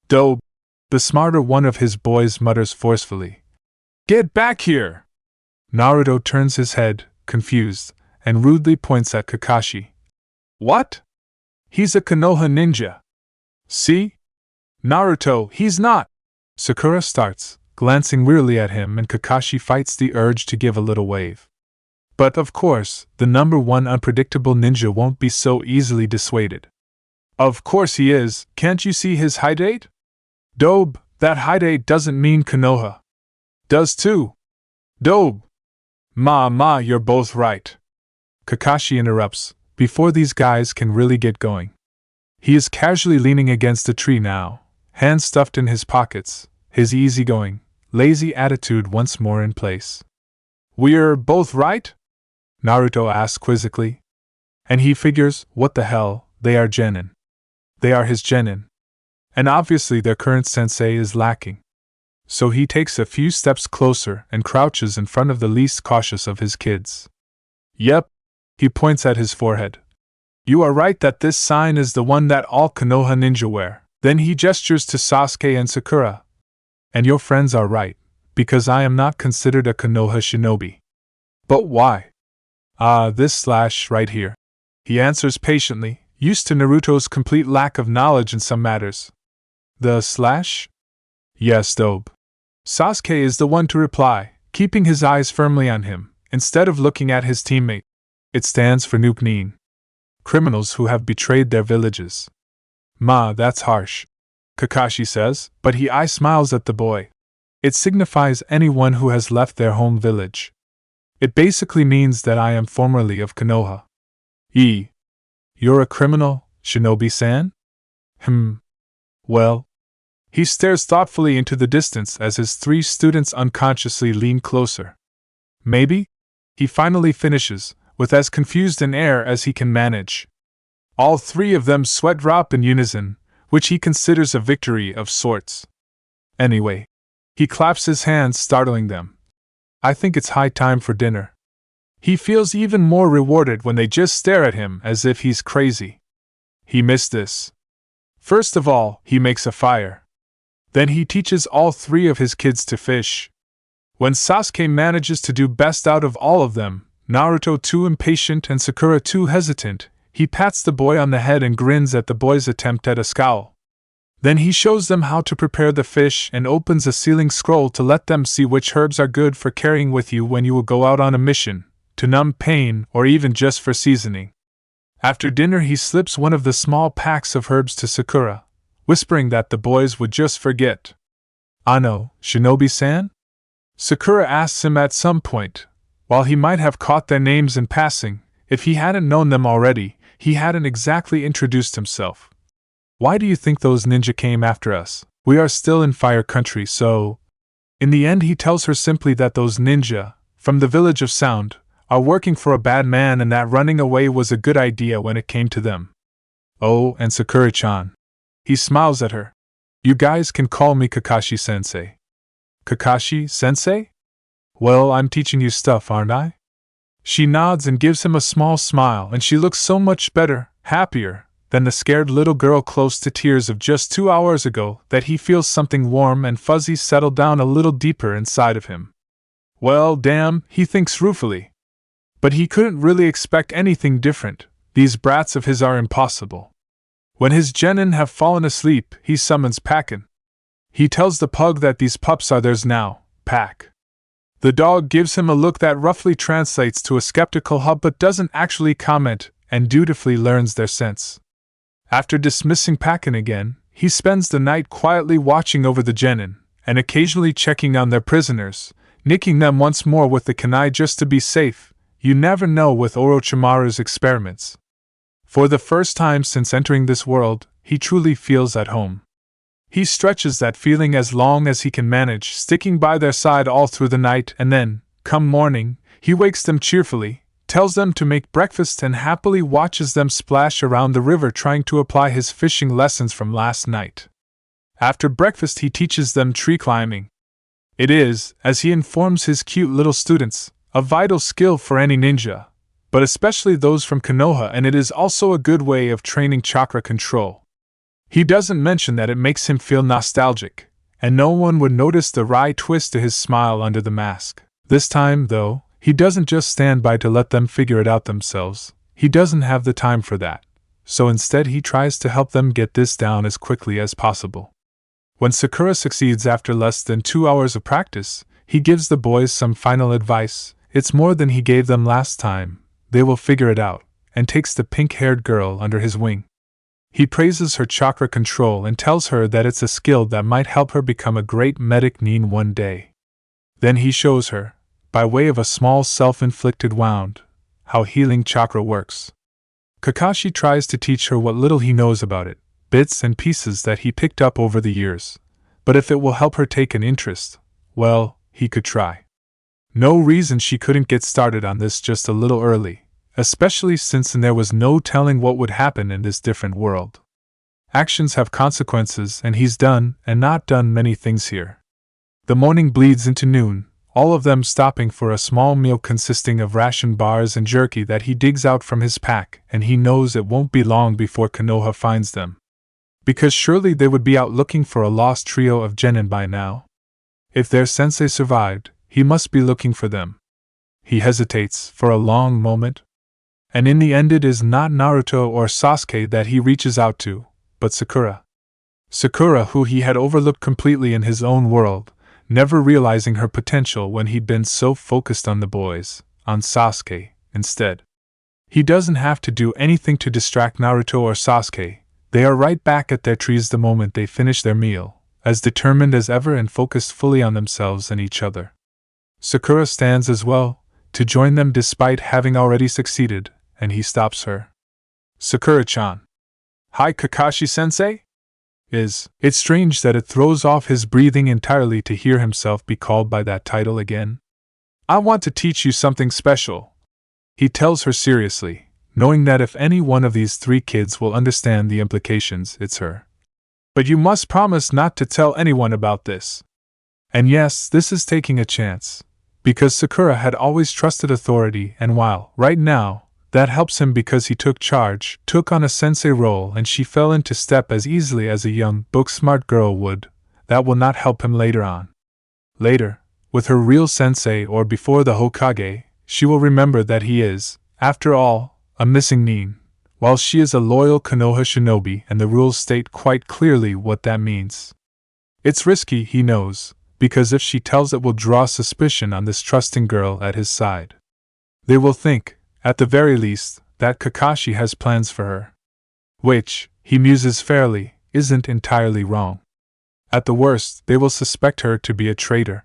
"Dope!" The smarter one of his boys mutters forcefully. "Get back here!" Naruto turns his head, confused, and rudely points at Kakashi. "What? He's a Konoha ninja." "See? Naruto, he's not!" Sakura starts, glancing wearily at him, and Kakashi fights the urge to give a little wave. But of course, the number one unpredictable ninja won't be so easily dissuaded. "Of course he is, can't you see his Hittite? Dobe, that Hittite doesn't mean Konoha. Does too. Dobe. Ma, you're both right." Kakashi interrupts, before these guys can really get going. He is casually leaning against a tree now, hands stuffed in his pockets, his easygoing, lazy attitude once more in place. "We're both right?" Naruto asks quizzically. And he figures, what the hell, they are genin. They are his genin. And obviously their current sensei is lacking. So he takes a few steps closer and crouches in front of the least cautious of his kids. "Yep," he points at his forehead. "You are right that this sign is the one that all Konoha ninja wear." Then he gestures to Sasuke and Sakura. "And your friends are right, because I am not considered a Konoha shinobi." "But why?" This slash right here," he answers patiently, used to Naruto's complete lack of knowledge in some matters. "The slash?" "Yes, Dobe." Sasuke is the one to reply, keeping his eyes firmly on him, instead of looking at his teammate. "It stands for Nuknin. Criminals who have betrayed their villages." "Ma, that's harsh," Kakashi says, but he smiles at the boy. "It signifies anyone who has left their home village. It basically means that I am formerly of Konoha." You're a criminal, Shinobi-san?" Well. He stares thoughtfully into the distance as his three students unconsciously lean closer. "Maybe?" he finally finishes, with as confused an air as he can manage. All three of them sweat drop in unison, which he considers a victory of sorts. Anyway, he claps his hands, startling them. I think it's high time for dinner. He feels even more rewarded when they just stare at him as if he's crazy. He missed this. First of all, he makes a fire. Then he teaches all 3 of his kids to fish. When Sasuke manages to do best out of all of them, Naruto too impatient and Sakura too hesitant, he pats the boy on the head and grins at the boy's attempt at a scowl. Then he shows them how to prepare the fish and opens a sealing scroll to let them see which herbs are good for carrying with you when you will go out on a mission, to numb pain or even just for seasoning. After dinner he slips one of the small packs of herbs to Sakura, whispering that the boys would just forget. "Ano, Shinobi-san?" Sakura asks him at some point. While he might have caught their names in passing, if he hadn't known them already, he hadn't exactly introduced himself. "Why do you think those ninja came after us? We are still in Fire Country, so—" In the end he tells her simply that those ninja, from the village of Sound, are working for a bad man and that running away was a good idea when it came to them. "Oh, and Sakura-chan." He smiles at her. "You guys can call me Kakashi-sensei." "Kakashi-sensei? Well, I'm teaching you stuff, aren't I?" She nods and gives him a small smile, and she looks so much better, happier, than the scared little girl close to tears of just 2 hours ago that he feels something warm and fuzzy settle down a little deeper inside of him. Well, damn, he thinks ruefully. But he couldn't really expect anything different. These brats of his are impossible. When his genin have fallen asleep, he summons Pakin. He tells the pug that these pups are theirs now, Pack. The dog gives him a look that roughly translates to a skeptical hub but doesn't actually comment, and dutifully learns their sense. After dismissing Pakin again, he spends the night quietly watching over the genin, and occasionally checking on their prisoners, nicking them once more with the kunai just to be safe. You never know with Orochimaru's experiments. For the first time since entering this world, he truly feels at home. He stretches that feeling as long as he can manage, sticking by their side all through the night, and then, come morning, he wakes them cheerfully, tells them to make breakfast and happily watches them splash around the river trying to apply his fishing lessons from last night. After breakfast he teaches them tree climbing. It is, as he informs his cute little students, a vital skill for any ninja, but especially those from Konoha, and it is also a good way of training chakra control. He doesn't mention that it makes him feel nostalgic, and no one would notice the wry twist to his smile under the mask. This time, though, he doesn't just stand by to let them figure it out themselves. He doesn't have the time for that, so instead he tries to help them get this down as quickly as possible. When Sakura succeeds after less than 2 hours of practice, he gives the boys some final advice. It's more than he gave them last time. They will figure it out, and takes the pink-haired girl under his wing. He praises her chakra control and tells her that it's a skill that might help her become a great medic nin one day. Then he shows her, by way of a small self-inflicted wound, how healing chakra works. Kakashi tries to teach her what little he knows about it, bits and pieces that he picked up over the years. But if it will help her take an interest, well, he could try. No reason she couldn't get started on this just a little early, especially since there was no telling what would happen in this different world. Actions have consequences, and he's done and not done many things here. The morning bleeds into noon, all of them stopping for a small meal consisting of ration bars and jerky that he digs out from his pack, and he knows it won't be long before Konoha finds them. Because surely they would be out looking for a lost trio of genin by now. If their sensei survived, he must be looking for them. He hesitates for a long moment. And in the end it is not Naruto or Sasuke that he reaches out to, but Sakura. Sakura, who he had overlooked completely in his own world, never realizing her potential when he'd been so focused on the boys, on Sasuke, instead. He doesn't have to do anything to distract Naruto or Sasuke. They are right back at their trees the moment they finish their meal, as determined as ever and focused fully on themselves and each other. Sakura stands as well, to join them despite having already succeeded, and he stops her. "Sakura-chan." "Hi, Kakashi-sensei?" It's strange that it throws off his breathing entirely to hear himself be called by that title again. "I want to teach you something special," he tells her seriously, knowing that if any one of these 3 kids will understand the implications, it's her. "But you must promise not to tell anyone about this." And yes, this is taking a chance, because Sakura had always trusted authority, and while, right now, That helps him because he took charge, took on a sensei role, and she fell into step as easily as a young, book-smart girl would. That will not help him later on. Later, with her real sensei or before the Hokage, she will remember that he is, after all, a missing nin, while she is a loyal Konoha shinobi, and the rules state quite clearly what that means. It's risky, he knows, because if she tells it will draw suspicion on this trusting girl at his side. They will think, at the very least, that Kakashi has plans for her. Which, he muses fairly, isn't entirely wrong. At the worst, they will suspect her to be a traitor.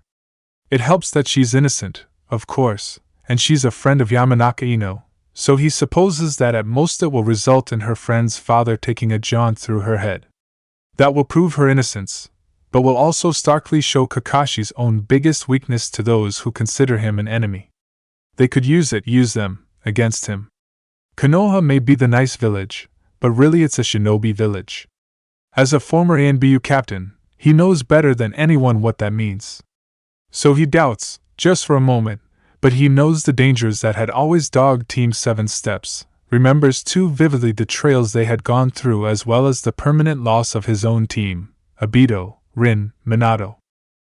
It helps that she's innocent, of course, and she's a friend of Yamanaka Ino, so he supposes that at most it will result in her friend's father taking a jaunt through her head. That will prove her innocence, but will also starkly show Kakashi's own biggest weakness to those who consider him an enemy. They could use them, against him. Konoha may be the nice village, but really it's a shinobi village. As a former ANBU captain, he knows better than anyone what that means. So he doubts, just for a moment, but he knows the dangers that had always dogged Team 7's steps, remembers too vividly the trails they had gone through as well as the permanent loss of his own team, Obito, Rin, Minato.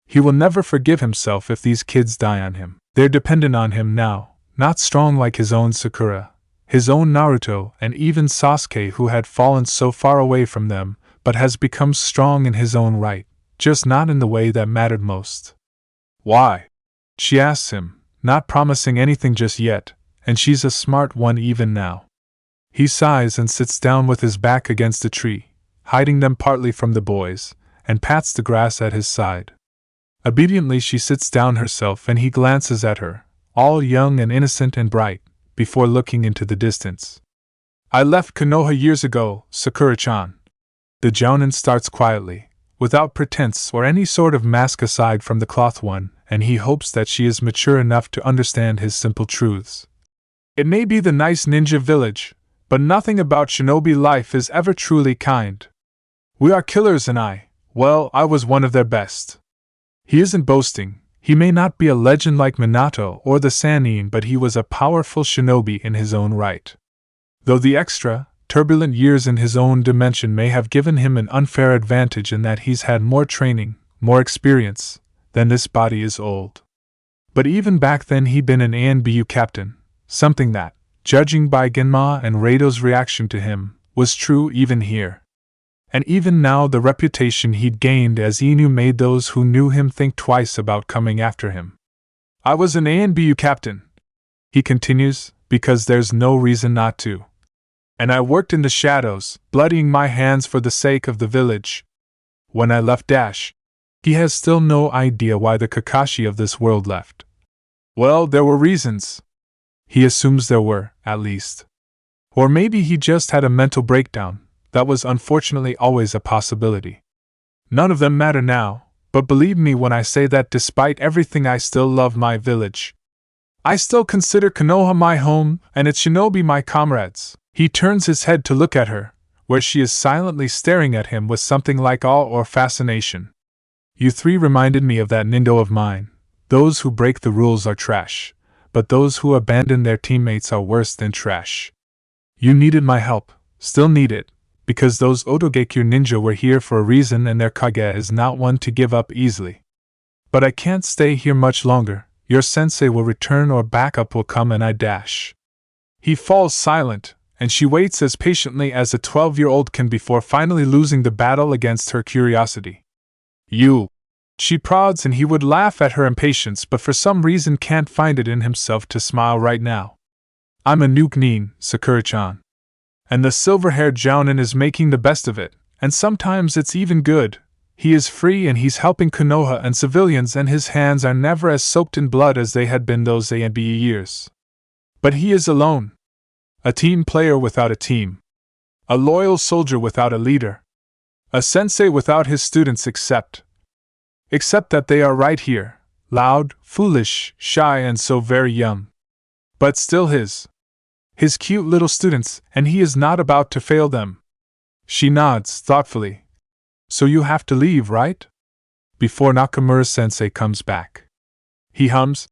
He will never forgive himself if these kids die on him. They're dependent on him now, not strong like his own Sakura, his own Naruto, and even Sasuke, who had fallen so far away from them, but has become strong in his own right, just not in the way that mattered most. Why? She asks him, not promising anything just yet, and she's a smart one even now. He sighs and sits down with his back against a tree, hiding them partly from the boys, and pats the grass at his side. Obediently she sits down herself and he glances at her, all young and innocent and bright, before looking into the distance. I left Konoha years ago, Sakura-chan. The jounin starts quietly, without pretense or any sort of mask aside from the cloth one, and he hopes that she is mature enough to understand his simple truths. It may be the nice ninja village, but nothing about shinobi life is ever truly kind. We are killers and I was one of their best. He isn't boasting. He may not be a legend like Minato or the Sannin, but he was a powerful shinobi in his own right. Though the extra, turbulent years in his own dimension may have given him an unfair advantage in that he's had more training, more experience, than this body is old. But even back then he'd been an ANBU captain, something that, judging by Genma and Reido's reaction to him, was true even here. And even now the reputation he'd gained as Inu made those who knew him think twice about coming after him. I was an ANBU captain, he continues, because there's no reason not to. And I worked in the shadows, bloodying my hands for the sake of the village. When I left he has still no idea why the Kakashi of this world left. Well, there were reasons. He assumes there were, at least. Or maybe he just had a mental breakdown. That was unfortunately always a possibility. None of them matter now, but believe me when I say that despite everything I still love my village. I still consider Konoha my home, and its shinobi my comrades. He turns his head to look at her, where she is silently staring at him with something like awe or fascination. You three reminded me of that nindo of mine. Those who break the rules are trash, but those who abandon their teammates are worse than trash. You needed my help, still need it, because those Otogekure ninja were here for a reason and their Kage is not one to give up easily. But I can't stay here much longer. Your sensei will return or backup will come and I dash. He falls silent, and she waits as patiently as a 12-year-old can before finally losing the battle against her curiosity. You. She prods and he would laugh at her impatience but for some reason can't find it in himself to smile right now. I'm a nuke nin, Sakura-chan. And the silver-haired jounin is making the best of it, and sometimes it's even good. He is free and he's helping Konoha and civilians and his hands are never as soaked in blood as they had been those ANBE years. But he is alone. A team player without a team. A loyal soldier without a leader. A sensei without his students except that they are right here, loud, foolish, shy and so very young. But still his cute little students, and he is not about to fail them. She nods thoughtfully. So you have to leave, right? Before Nakamura-sensei comes back. He hums,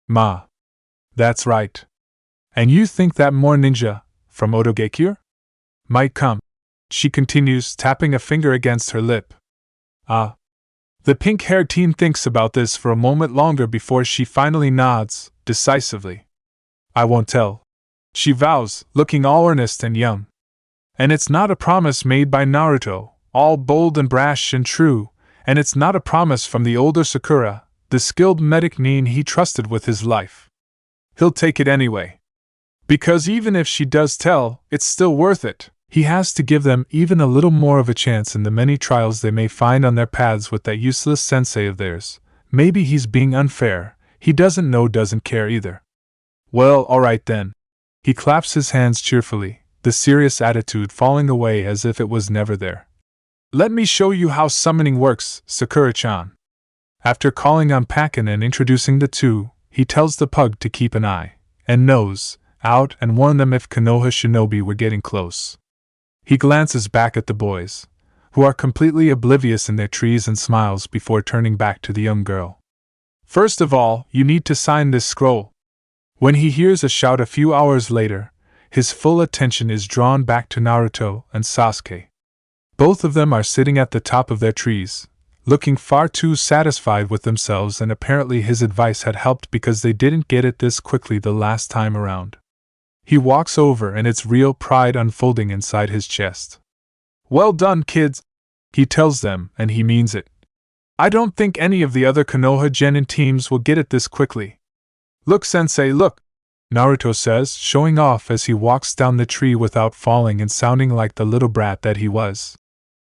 Ma. That's right. And you think that more ninja, from Otogekure, might come? She continues, tapping a finger against her lip. Ah. The pink-haired teen thinks about this for a moment longer before she finally nods, decisively. I won't tell. She vows, looking all earnest and young. And it's not a promise made by Naruto, all bold and brash and true, and it's not a promise from the older Sakura, the skilled medic nin he trusted with his life. He'll take it anyway. Because even if she does tell, it's still worth it. He has to give them even a little more of a chance in the many trials they may find on their paths with that useless sensei of theirs. Maybe he's being unfair, he doesn't know, doesn't care either. Well, alright then. He claps his hands cheerfully, the serious attitude falling away as if it was never there. Let me show you how summoning works, Sakura-chan. After calling on Pakin and introducing the two, he tells the pug to keep an eye and nose out and warn them if Konoha shinobi were getting close. He glances back at the boys, who are completely oblivious in their trees, and smiles before turning back to the young girl. First of all, you need to sign this scroll. When he hears a shout a few hours later, his full attention is drawn back to Naruto and Sasuke. Both of them are sitting at the top of their trees, looking far too satisfied with themselves, and apparently his advice had helped because they didn't get it this quickly the last time around. He walks over and it's real pride unfolding inside his chest. Well done, kids, he tells them, and he means it. I don't think any of the other Konoha genin teams will get it this quickly. Look, sensei, look, Naruto says, showing off as he walks down the tree without falling and sounding like the little brat that he was.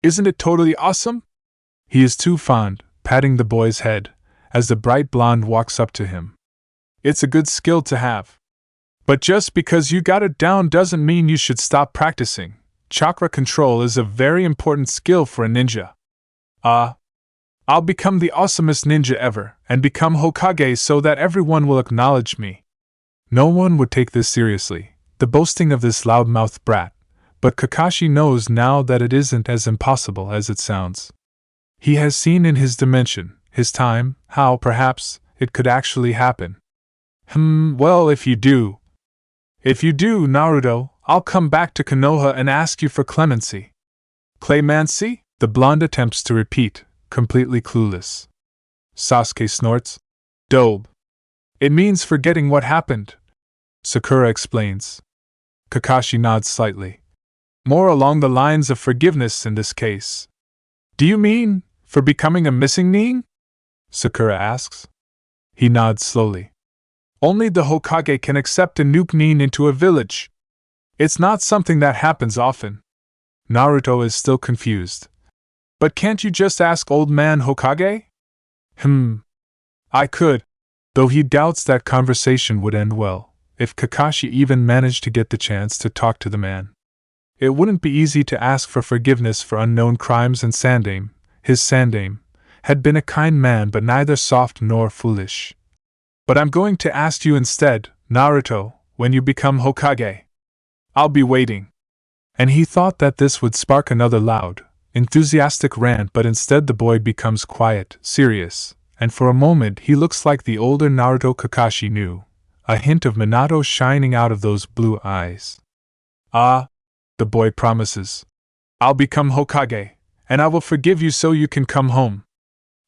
Isn't it totally awesome? He is too fond, patting the boy's head, as the bright blonde walks up to him. It's a good skill to have. But just because you got it down doesn't mean you should stop practicing. Chakra control is a very important skill for a ninja. I'll become the awesomest ninja ever, and become Hokage so that everyone will acknowledge me. No one would take this seriously, the boasting of this loudmouthed brat, but Kakashi knows now that it isn't as impossible as it sounds. He has seen in his dimension, his time, how, perhaps, it could actually happen. Well, if you do, Naruto, I'll come back to Konoha and ask you for clemency. Clemency? The blonde attempts to repeat, completely clueless. Sasuke snorts. Dobe. It means forgetting what happened, Sakura explains. Kakashi nods slightly. More along the lines of forgiveness in this case. Do you mean, for becoming a missing nin? Sakura asks. He nods slowly. Only the Hokage can accept a nuke nin into a village. It's not something that happens often. Naruto is still confused. But can't you just ask old man Hokage? I could, though he doubts that conversation would end well, if Kakashi even managed to get the chance to talk to the man. It wouldn't be easy to ask for forgiveness for unknown crimes, and Sandaime, his Sandaime, had been a kind man but neither soft nor foolish. But I'm going to ask you instead, Naruto, when you become Hokage. I'll be waiting. And he thought that this would spark another loud, enthusiastic rant, but instead the boy becomes quiet, serious, and for a moment he looks like the older Naruto Kakashi knew, a hint of Minato shining out of those blue eyes. The boy promises. I'll become Hokage, and I will forgive you so you can come home.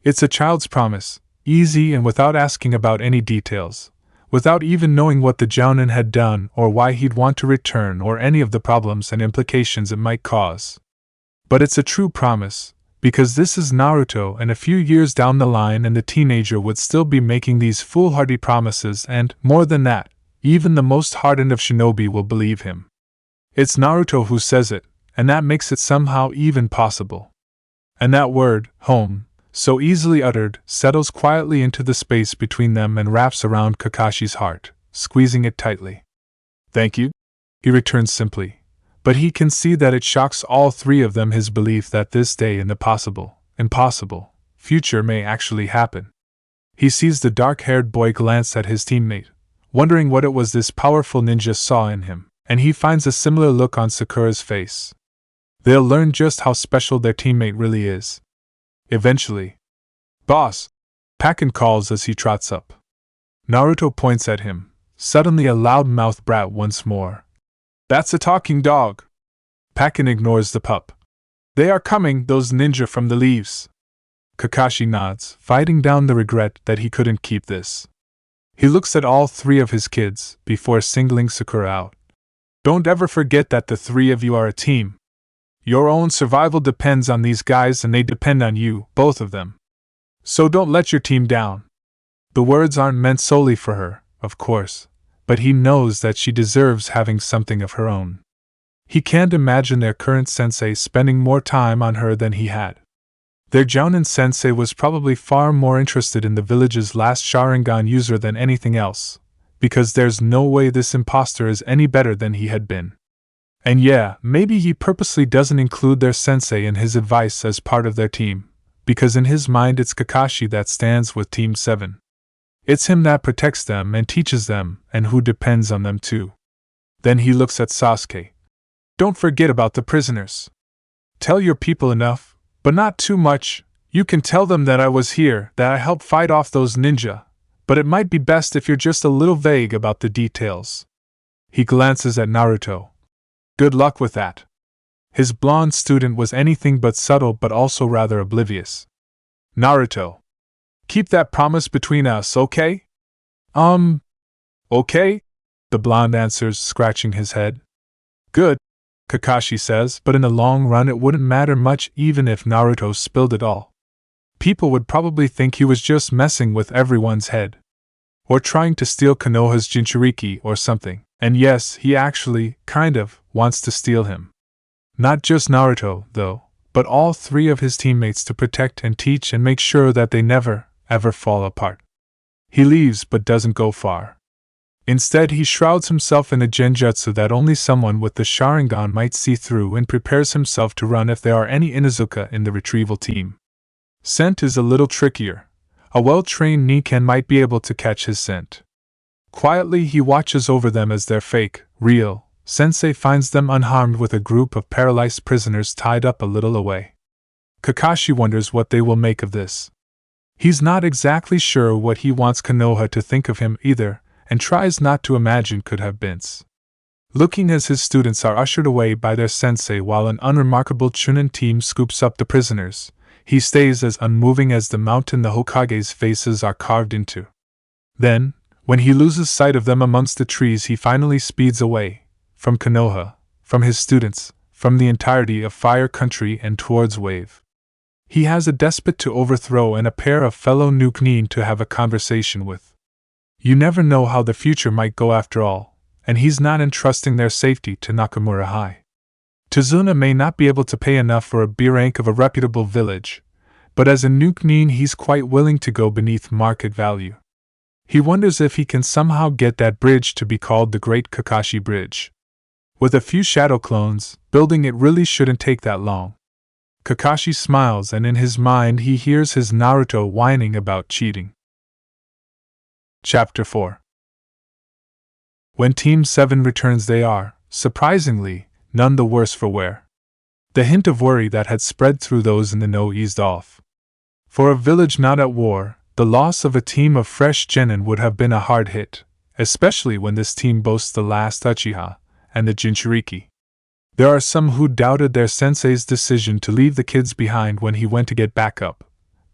It's a child's promise, easy and without asking about any details, without even knowing what the Jounin had done or why he'd want to return or any of the problems and implications it might cause. But it's a true promise, because this is Naruto, and a few years down the line and the teenager would still be making these foolhardy promises, and, more than that, even the most hardened of shinobi will believe him. It's Naruto who says it, and that makes it somehow even possible. And that word, home, so easily uttered, settles quietly into the space between them and wraps around Kakashi's heart, squeezing it tightly. Thank you, he returns simply, but he can see that it shocks all three of them, his belief that this day in the impossible, future may actually happen. He sees the dark-haired boy glance at his teammate, wondering what it was this powerful ninja saw in him, and he finds a similar look on Sakura's face. They'll learn just how special their teammate really is. Eventually. Boss! Pakin calls as he trots up. Naruto points at him, suddenly a loud-mouthed brat once more. That's a talking dog. Pakken ignores the pup. They are coming, those ninja from the leaves. Kakashi nods, fighting down the regret that he couldn't keep this. He looks at all three of his kids before singling Sakura out. Don't ever forget that the three of you are a team. Your own survival depends on these guys and they depend on you, both of them. So don't let your team down. The words aren't meant solely for her, of course, but he knows that she deserves having something of her own. He can't imagine their current sensei spending more time on her than he had. Their Jounin sensei was probably far more interested in the village's last Sharingan user than anything else, because there's no way this imposter is any better than he had been. And yeah, maybe he purposely doesn't include their sensei in his advice as part of their team, because in his mind it's Kakashi that stands with Team 7. It's him that protects them and teaches them, and who depends on them too. Then he looks at Sasuke. Don't forget about the prisoners. Tell your people enough, but not too much. You can tell them that I was here, that I helped fight off those ninja, but it might be best if you're just a little vague about the details. He glances at Naruto. Good luck with that. His blonde student was anything but subtle but also rather oblivious. Naruto. Keep that promise between us, okay? Okay? The blonde answers, scratching his head. Good, Kakashi says, but in the long run it wouldn't matter much even if Naruto spilled it all. People would probably think he was just messing with everyone's head. Or trying to steal Konoha's Jinchuriki or something. And yes, he actually, kind of, wants to steal him. Not just Naruto, though, but all three of his teammates to protect and teach and make sure that they never, ever fall apart. He leaves but doesn't go far. Instead, he shrouds himself in a genjutsu that only someone with the Sharingan might see through and prepares himself to run if there are any Inuzuka in the retrieval team. Scent is a little trickier. A well-trained Nikan might be able to catch his scent. Quietly, he watches over them as their fake, real, sensei finds them unharmed with a group of paralyzed prisoners tied up a little away. Kakashi wonders what they will make of this. He's not exactly sure what he wants Konoha to think of him either, and tries not to imagine could have been. Looking as his students are ushered away by their sensei while an unremarkable Chunin team scoops up the prisoners, he stays as unmoving as the mountain the Hokage's faces are carved into. Then, when he loses sight of them amongst the trees, he finally speeds away, from Konoha, from his students, from the entirety of Fire Country and towards Wave. He has a despot to overthrow and a pair of fellow Nukenin to have a conversation with. You never know how the future might go after all, and he's not entrusting their safety to Nakamura High. Tazuna may not be able to pay enough for a B rank of a reputable village, but as a Nukenin he's quite willing to go beneath market value. He wonders if he can somehow get that bridge to be called the Great Kakashi Bridge. With a few shadow clones, building it really shouldn't take that long. Kakashi smiles and in his mind he hears his Naruto whining about cheating. Chapter 4. When Team 7 returns they are, surprisingly, none the worse for wear. The hint of worry that had spread through those in the know eased off. For a village not at war, the loss of a team of fresh genin would have been a hard hit, especially when this team boasts the last Uchiha and the Jinchuriki. There are some who doubted their sensei's decision to leave the kids behind when he went to get backup,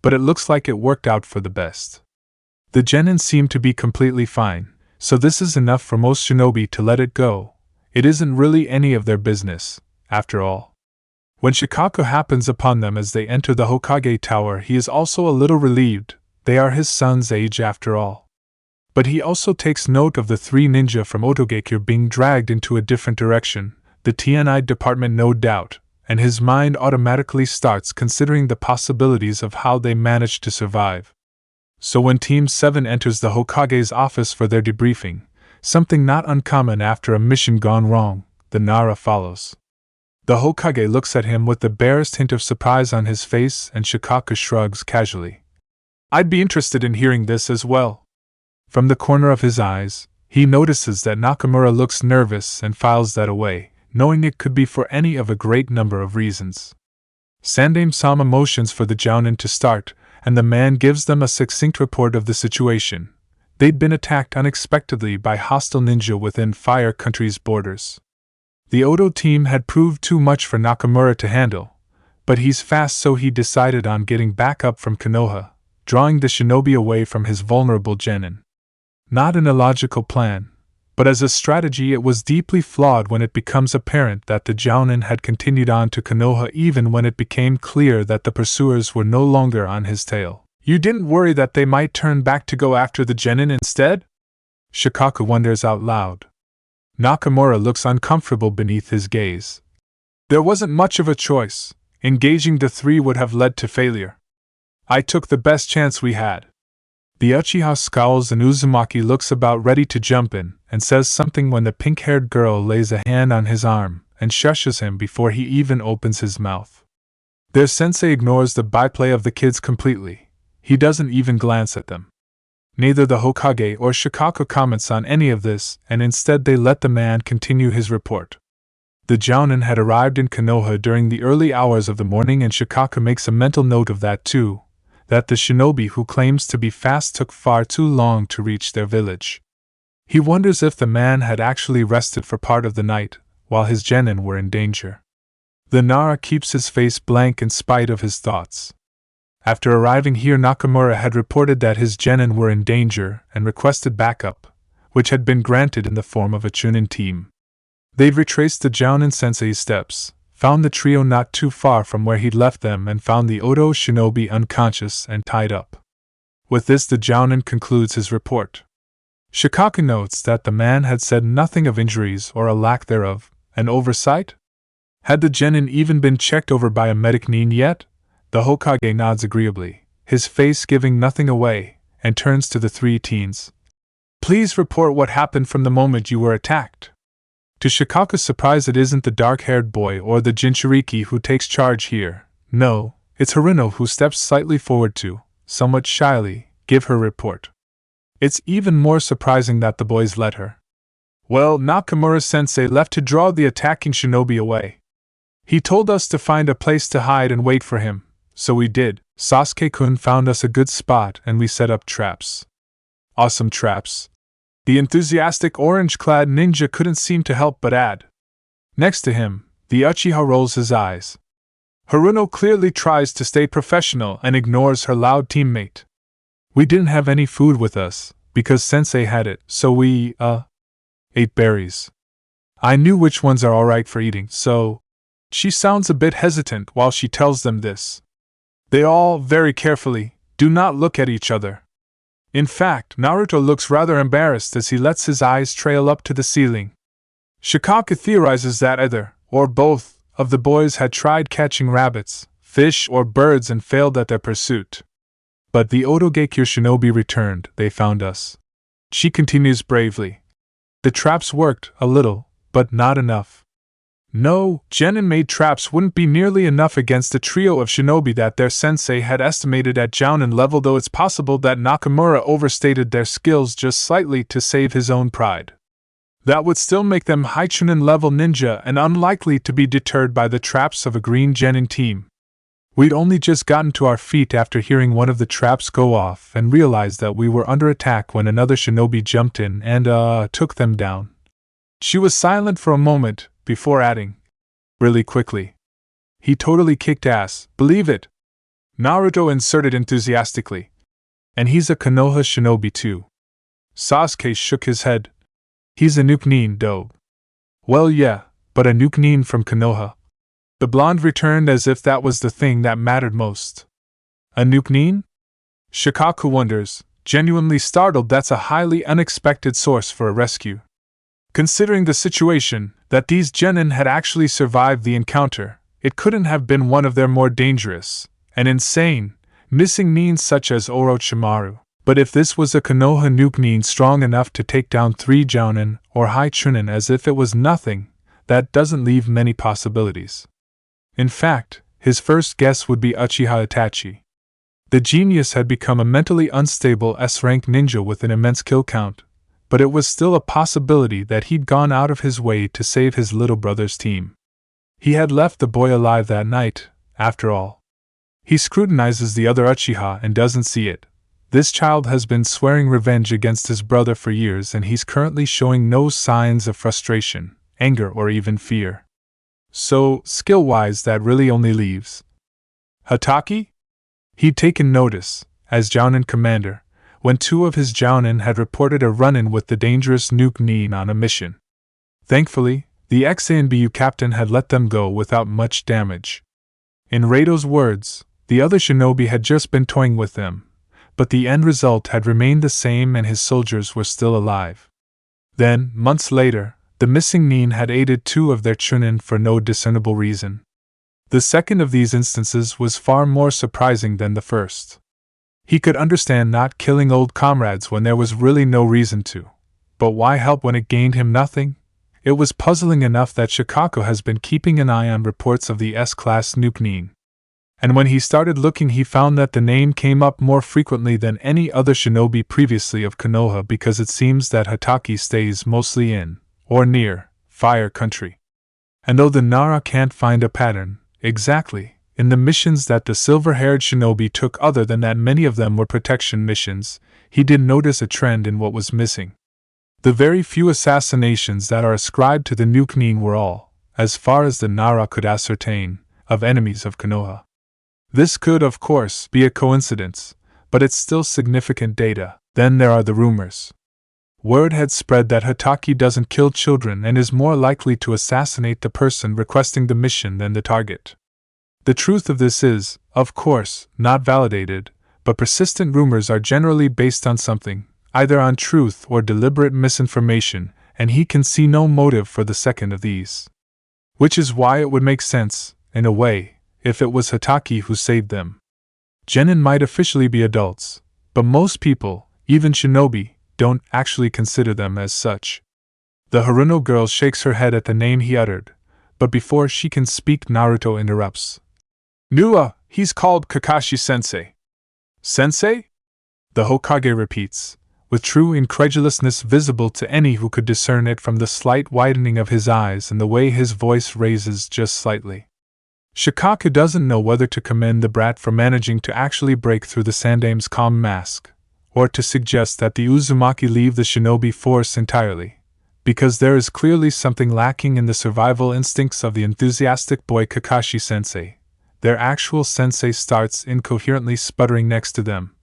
but it looks like it worked out for the best. The genin seem to be completely fine, so this is enough for most shinobi to let it go. It isn't really any of their business, after all. When Shikaku happens upon them as they enter the Hokage Tower, he is also a little relieved. They are his son's age after all. But he also takes note of the three ninja from Otogekure being dragged into a different direction, the TNI department no doubt, and his mind automatically starts considering the possibilities of how they managed to survive. So when Team 7 enters the Hokage's office for their debriefing, something not uncommon after a mission gone wrong, the Nara follows. The Hokage looks at him with the barest hint of surprise on his face and Shikaku shrugs casually. I'd be interested in hearing this as well. From the corner of his eyes, he notices that Nakamura looks nervous and files that away, knowing it could be for any of a great number of reasons. Sandaime-sama motions for the Jounin to start, and the man gives them a succinct report of the situation, They'd been attacked unexpectedly by hostile ninja within Fire Country's borders. The Odo team had proved too much for Nakamura to handle, but he's fast, so he decided on getting back up from Konoha, drawing the shinobi away from his vulnerable genin. Not an illogical plan, but as a strategy it was deeply flawed when it becomes apparent that the jounin had continued on to Konoha even when it became clear that the pursuers were no longer on his tail. You didn't worry that they might turn back to go after the genin instead? Shikaku wonders out loud. Nakamura looks uncomfortable beneath his gaze. There wasn't much of a choice. Engaging the three would have led to failure. I took the best chance we had. The Uchiha scowls and Uzumaki looks about ready to jump in and says something when the pink-haired girl lays a hand on his arm and shushes him before he even opens his mouth. Their sensei ignores the byplay of the kids completely. He doesn't even glance at them. Neither the Hokage or Shikaku comments on any of this, and instead they let the man continue his report. The jounin had arrived in Konoha during the early hours of the morning, and Shikaku makes a mental note of that too, that the shinobi who claims to be fast took far too long to reach their village. He wonders if the man had actually rested for part of the night, while his genin were in danger. The Nara keeps his face blank in spite of his thoughts. After arriving here, Nakamura had reported that his genin were in danger and requested backup, which had been granted in the form of a chunin team. They've retraced the jounin sensei's steps, found the trio not too far from where he'd left them, and found the Odo shinobi unconscious and tied up. With this, the jounin concludes his report. Shikaku notes that the man had said nothing of injuries or a lack thereof. An oversight? Had the genin even been checked over by a medic nin yet? The Hokage nods agreeably, his face giving nothing away, and turns to the three teens. Please report what happened from the moment you were attacked. To Shikaku's surprise, it isn't the dark-haired boy or the Jinchuriki who takes charge here. No, it's Haruno who steps slightly forward to, somewhat shyly, give her report. It's even more surprising that the boys let her. Well, Nakamura-sensei left to draw the attacking shinobi away. He told us to find a place to hide and wait for him, so we did. Sasuke-kun found us a good spot and we set up traps. Awesome traps. The enthusiastic orange-clad ninja couldn't seem to help but add. Next to him, the Uchiha rolls his eyes. Haruno clearly tries to stay professional and ignores her loud teammate. We didn't have any food with us, because sensei had it, so we, ate berries. I knew which ones are alright for eating, so... She sounds a bit hesitant while she tells them this. They all, very carefully, do not look at each other. In fact, Naruto looks rather embarrassed as he lets his eyes trail up to the ceiling. Shikaku theorizes that either, or both, of the boys had tried catching rabbits, fish, or birds and failed at their pursuit. But the Otogekyou shinobi returned, they found us. She continues bravely. The traps worked, a little, but not enough. No, genin-made traps wouldn't be nearly enough against a trio of shinobi that their sensei had estimated at jounin level, though it's possible that Nakamura overstated their skills just slightly to save his own pride. That would still make them high chunin level ninja and unlikely to be deterred by the traps of a green genin team. We'd only just gotten to our feet after hearing one of the traps go off and realized that we were under attack when another shinobi jumped in and, took them down. She was silent for a moment, before adding, really quickly. He totally kicked ass, believe it. Naruto inserted enthusiastically. And he's a Konoha shinobi too. Sasuke shook his head. He's a nuke-nin, though. Well, yeah, but a nuke-nin from Konoha. The blonde returned as if that was the thing that mattered most. A nuke-nin? Shikaku wonders, genuinely startled. That's a highly unexpected source for a rescue. Considering the situation, that these genin had actually survived the encounter, it couldn't have been one of their more dangerous, and insane, missing nins such as Orochimaru. But if this was a Konoha nuke nin strong enough to take down 3 jounin or high chunin as if it was nothing, that doesn't leave many possibilities. In fact, his first guess would be Uchiha Itachi. The genius had become a mentally unstable S-rank ninja with an immense kill count, but it was still a possibility that he'd gone out of his way to save his little brother's team. He had left the boy alive that night, after all. He scrutinizes the other Uchiha and doesn't see it. This child has been swearing revenge against his brother for years, and he's currently showing no signs of frustration, anger, or even fear. So, skill-wise, that really only leaves Hataki? He'd taken notice, as Jounin commander, when two of his Jounin had reported a run-in with the dangerous Nuke Nin on a mission. Thankfully, the ex-ANBU captain had let them go without much damage. In Rato's words, the other shinobi had just been toying with them, but the end result had remained the same and his soldiers were still alive. Then, months later, the missing Nin had aided two of their Chunin for no discernible reason. The second of these instances was far more surprising than the first. He could understand not killing old comrades when there was really no reason to, but why help when it gained him nothing? It was puzzling enough that Shikaku has been keeping an eye on reports of the S-class Nuke Nin. And when he started looking, he found that the name came up more frequently than any other shinobi previously of Konoha, because it seems that Hataki stays mostly in, or near, fire country. And though the Nara can't find a pattern, exactly, in the missions that the silver-haired shinobi took, other than that many of them were protection missions, he did notice a trend in what was missing. The very few assassinations that are ascribed to the Nuke Nin were all, as far as the Nara could ascertain, of enemies of Konoha. This could, of course, be a coincidence, but it's still significant data. Then there are the rumors. Word had spread that Hataki doesn't kill children and is more likely to assassinate the person requesting the mission than the target. The truth of this is, of course, not validated, but persistent rumors are generally based on something, either on truth or deliberate misinformation, and he can see no motive for the second of these. Which is why it would make sense, in a way, if it was Hataki who saved them. Genin might officially be adults, but most people, even shinobi, don't actually consider them as such. The Haruno girl shakes her head at the name he uttered, but before she can speak, Naruto interrupts. Nua, he's called Kakashi-sensei. Sensei? The Hokage repeats, with true incredulousness visible to any who could discern it from the slight widening of his eyes and the way his voice raises just slightly. Shikaku doesn't know whether to commend the brat for managing to actually break through the Sandame's calm mask, or to suggest that the Uzumaki leave the shinobi force entirely, because there is clearly something lacking in the survival instincts of the enthusiastic boy Kakashi-sensei. Their actual sensei starts incoherently sputtering next to them,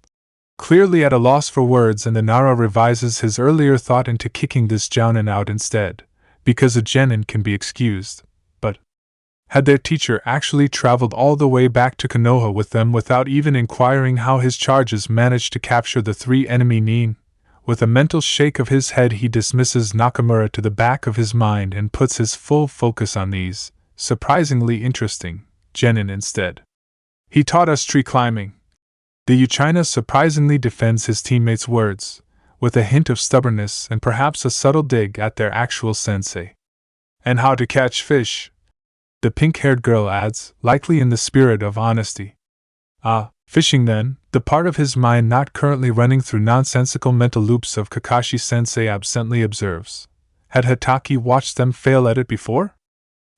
clearly at a loss for words, and the Nara revises his earlier thought into kicking this Jounin out instead, because a genin can be excused. But had their teacher actually traveled all the way back to Konoha with them without even inquiring how his charges managed to capture the three enemy Nin? With a mental shake of his head, he dismisses Nakamura to the back of his mind and puts his full focus on these, surprisingly interesting, genin instead. He taught us tree climbing. The Uchina surprisingly defends his teammates' words, with a hint of stubbornness and perhaps a subtle dig at their actual sensei. And how to catch fish, the pink-haired girl adds, likely in the spirit of honesty. Ah, fishing then, the part of his mind not currently running through nonsensical mental loops of Kakashi-sensei absently observes. Had Hataki watched them fail at it before?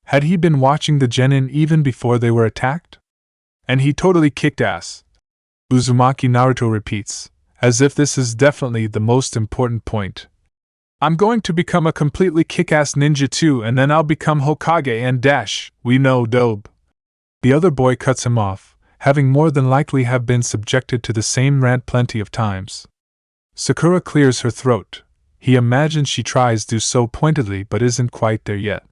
Had he been watching the genin even before they were attacked? And he totally kicked ass. Uzumaki Naruto repeats, as if this is definitely the most important point. I'm going to become a completely kick-ass ninja too, and then I'll become Hokage and dash, we know dope. The other boy cuts him off, having more than likely have been subjected to the same rant plenty of times. Sakura clears her throat. He imagines she tries to do so pointedly but isn't quite there yet.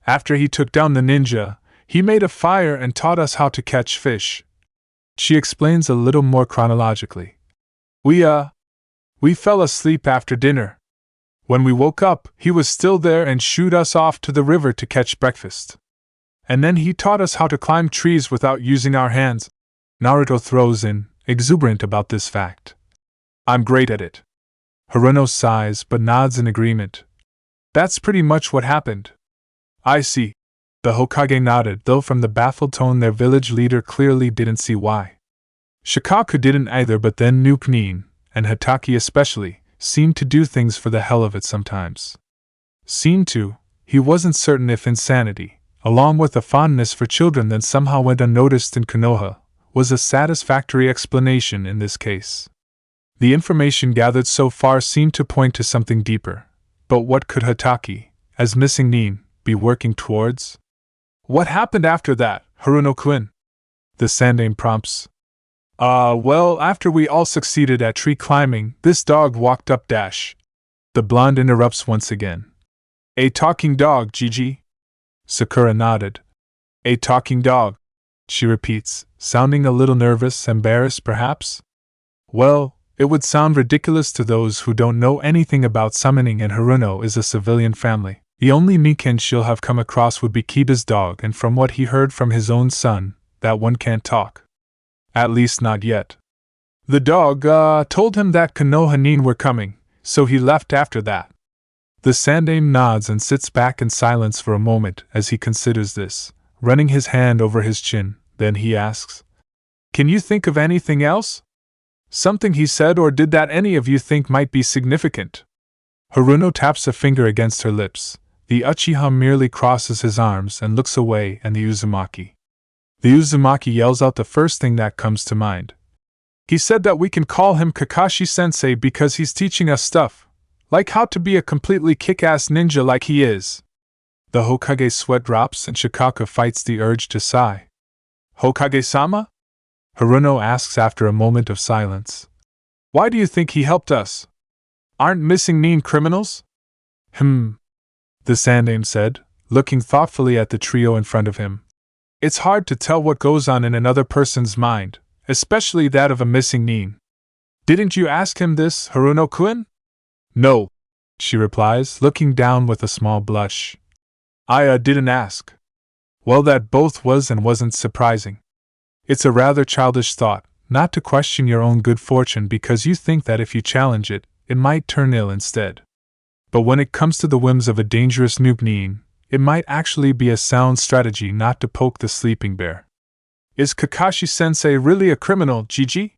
After he took down the ninja, he made a fire and taught us how to catch fish. She explains a little more chronologically. We fell asleep after dinner. When we woke up, he was still there and shooed us off to the river to catch breakfast. And then he taught us how to climb trees without using our hands. Naruto throws in, exuberant about this fact. I'm great at it. Haruno sighs but nods in agreement. That's pretty much what happened. I see. The Hokage nodded, though from the baffled tone their village leader clearly didn't see why. Shikaku didn't either, but then Nuke Nin, and Hataki especially, seemed to do things for the hell of it sometimes. Seemed to, he wasn't certain if insanity, along with a fondness for children that somehow went unnoticed in Konoha, was a satisfactory explanation in this case. The information gathered so far seemed to point to something deeper. But what could Hataki, as missing Nin, be working towards? What happened after that, Haruno-kun? The Sandaime prompts. Well, after we all succeeded at tree climbing, this dog walked up dash. The blonde interrupts once again. A talking dog, Gigi? Sakura nodded. A talking dog, she repeats, sounding a little nervous, embarrassed perhaps? Well, it would sound ridiculous to those who don't know anything about summoning, and Haruno is a civilian family. The only Mikan she'll have come across would be Kiba's dog, and from what he heard from his own son, that one can't talk. At least not yet. The dog, told him that Konoha Nin were coming, so he left after that. The Sandaime nods and sits back in silence for a moment as he considers this, running his hand over his chin. Then he asks, "Can you think of anything else? Something he said or did that any of you think might be significant?" Haruno taps a finger against her lips. The Uchiha merely crosses his arms and looks away, and the Uzumaki. The Uzumaki yells out the first thing that comes to mind. "He said that we can call him Kakashi-sensei because he's teaching us stuff, like how to be a completely kick-ass ninja like he is." The Hokage's sweat drops and Shikaka fights the urge to sigh. "Hokage-sama?" Haruno asks after a moment of silence. "Why do you think he helped us? Aren't missing Nin criminals?" The Sandaime said, looking thoughtfully at the trio in front of him. "It's hard to tell what goes on in another person's mind, especially that of a missing Nin. Didn't you ask him this, Haruno-kun?" "No," she replies, looking down with a small blush. "I didn't ask." Well, that both was and wasn't surprising. It's a rather childish thought, not to question your own good fortune because you think that if you challenge it, it might turn ill instead. But when it comes to the whims of a dangerous noob Nin, it might actually be a sound strategy not to poke the sleeping bear. "Is Kakashi-sensei really a criminal, Gigi?"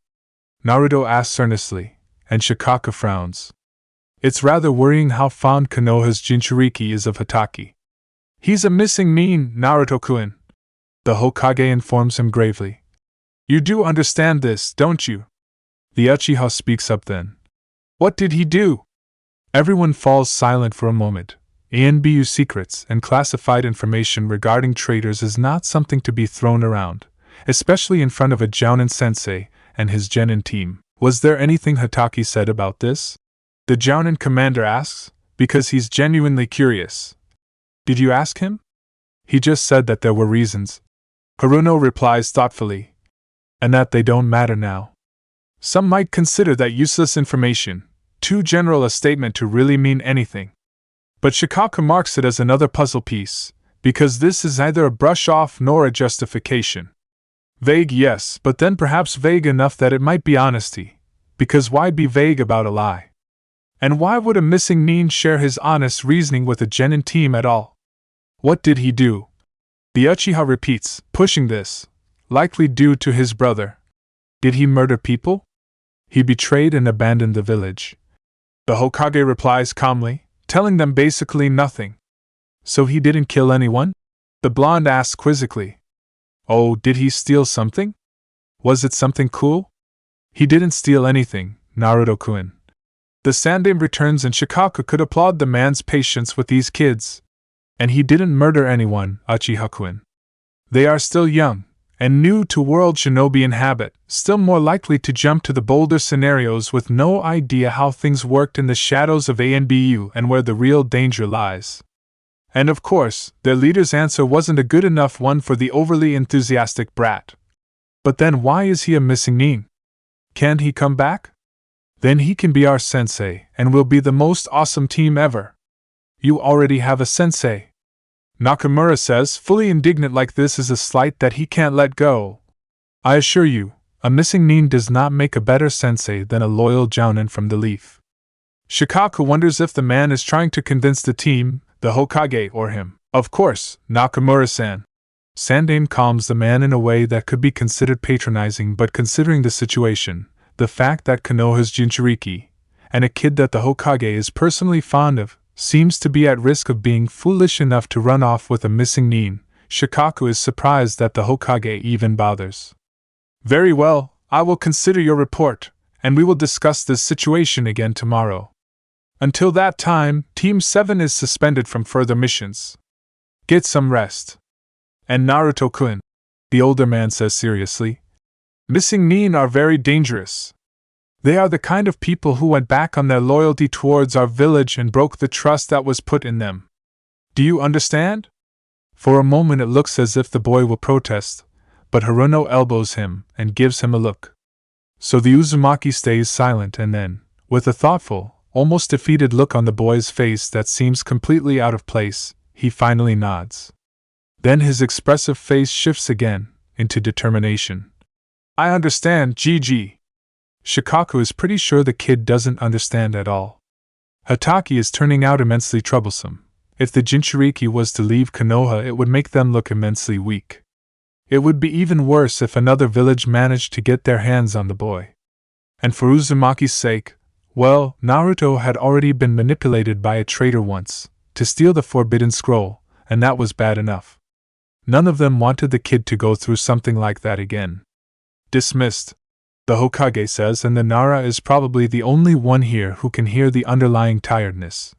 Naruto asks earnestly, and Shikaka frowns. It's rather worrying how fond Konoha's Jinchuriki is of Hataki. "He's a missing Nin, Naruto-kun," the Hokage informs him gravely. "You do understand this, don't you?" The Uchiha speaks up then. "What did he do?" Everyone falls silent for a moment. ANBU secrets and classified information regarding traitors is not something to be thrown around, especially in front of a Jounin sensei and his genin team. Was there anything Hataki said about this? The Jounin commander asks, because he's genuinely curious. "Did you ask him?" "He just said that there were reasons." Haruno replies thoughtfully. "And that they don't matter now. Some might consider that useless information, too general a statement to really mean anything. But Shikaka marks it as another puzzle piece, because this is neither a brush-off nor a justification. Vague, yes, but then perhaps vague enough that it might be honesty, because why be vague about a lie? And why would a missing Nin share his honest reasoning with a genin team at all? What did he do?" The Uchiha repeats, pushing this, likely due to his brother. "Did he murder people?" "He betrayed and abandoned the village." The Hokage replies calmly, telling them basically nothing. "So he didn't kill anyone?" The blonde asks quizzically. "Oh, did he steal something? Was it something cool?" "He didn't steal anything, Naruto-kun." The Sandaime returns, and Shikaka could applaud the man's patience with these kids. "And he didn't murder anyone, Uchiha-kun. They are still young, and new to world shinobi habit, still more likely to jump to the bolder scenarios with no idea how things worked in the shadows of ANBU and where the real danger lies." And of course, their leader's answer wasn't a good enough one for the overly enthusiastic brat. "But then why is he a missing Nin? Can't he come back? Then he can be our sensei, and we'll be the most awesome team ever." "You already have a sensei," Nakamura says, fully indignant like this is a slight that he can't let go. "I assure you, a missing Nin does not make a better sensei than a loyal Jounin from the Leaf." Shikaka wonders if the man is trying to convince the team, the Hokage, or him. "Of course, Nakamura-san." Sandaime calms the man in a way that could be considered patronizing, but considering the situation, the fact that Konoha's Jinchuriki, and a kid that the Hokage is personally fond of, seems to be at risk of being foolish enough to run off with a missing Nin, Shikaku is surprised that the Hokage even bothers. "Very well, I will consider your report, and we will discuss this situation again tomorrow. Until that time, Team 7 is suspended from further missions. Get some rest. And Naruto-kun, the older man says seriously, missing Nin are very dangerous. They are the kind of people who went back on their loyalty towards our village and broke the trust that was put in them. Do you understand? For a moment it looks as if the boy will protest, but Haruno elbows him and gives him a look. So the Uzumaki stays silent and then, with a thoughtful, almost defeated look on the boy's face that seems completely out of place, he finally nods. Then his expressive face shifts again, into determination. I understand, GG. Shikaku is pretty sure the kid doesn't understand at all. Hatake is turning out immensely troublesome. If the Jinchuriki was to leave Konoha, it would make them look immensely weak. It would be even worse if another village managed to get their hands on the boy. And for Uzumaki's sake, well, Naruto had already been manipulated by a traitor once, to steal the Forbidden Scroll, and that was bad enough. None of them wanted the kid to go through something like that again. Dismissed, the Hokage says, and the Nara is probably the only one here who can hear the underlying tiredness.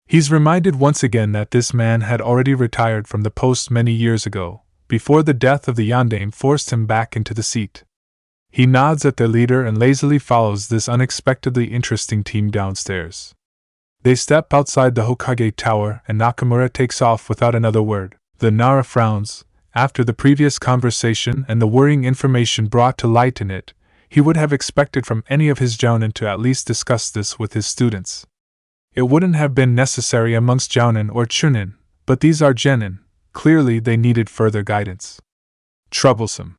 He's reminded once again that this man had already retired from the post many years ago, before the death of the Yondaime forced him back into the seat. He nods at their leader and lazily follows this unexpectedly interesting team downstairs. They step outside the Hokage tower and Nakamura takes off without another word. The Nara frowns. After the previous conversation and the worrying information brought to light in it, he would have expected from any of his jounin to at least discuss this with his students. It wouldn't have been necessary amongst jounin or chunin, but these are genin. Clearly they needed further guidance. Troublesome.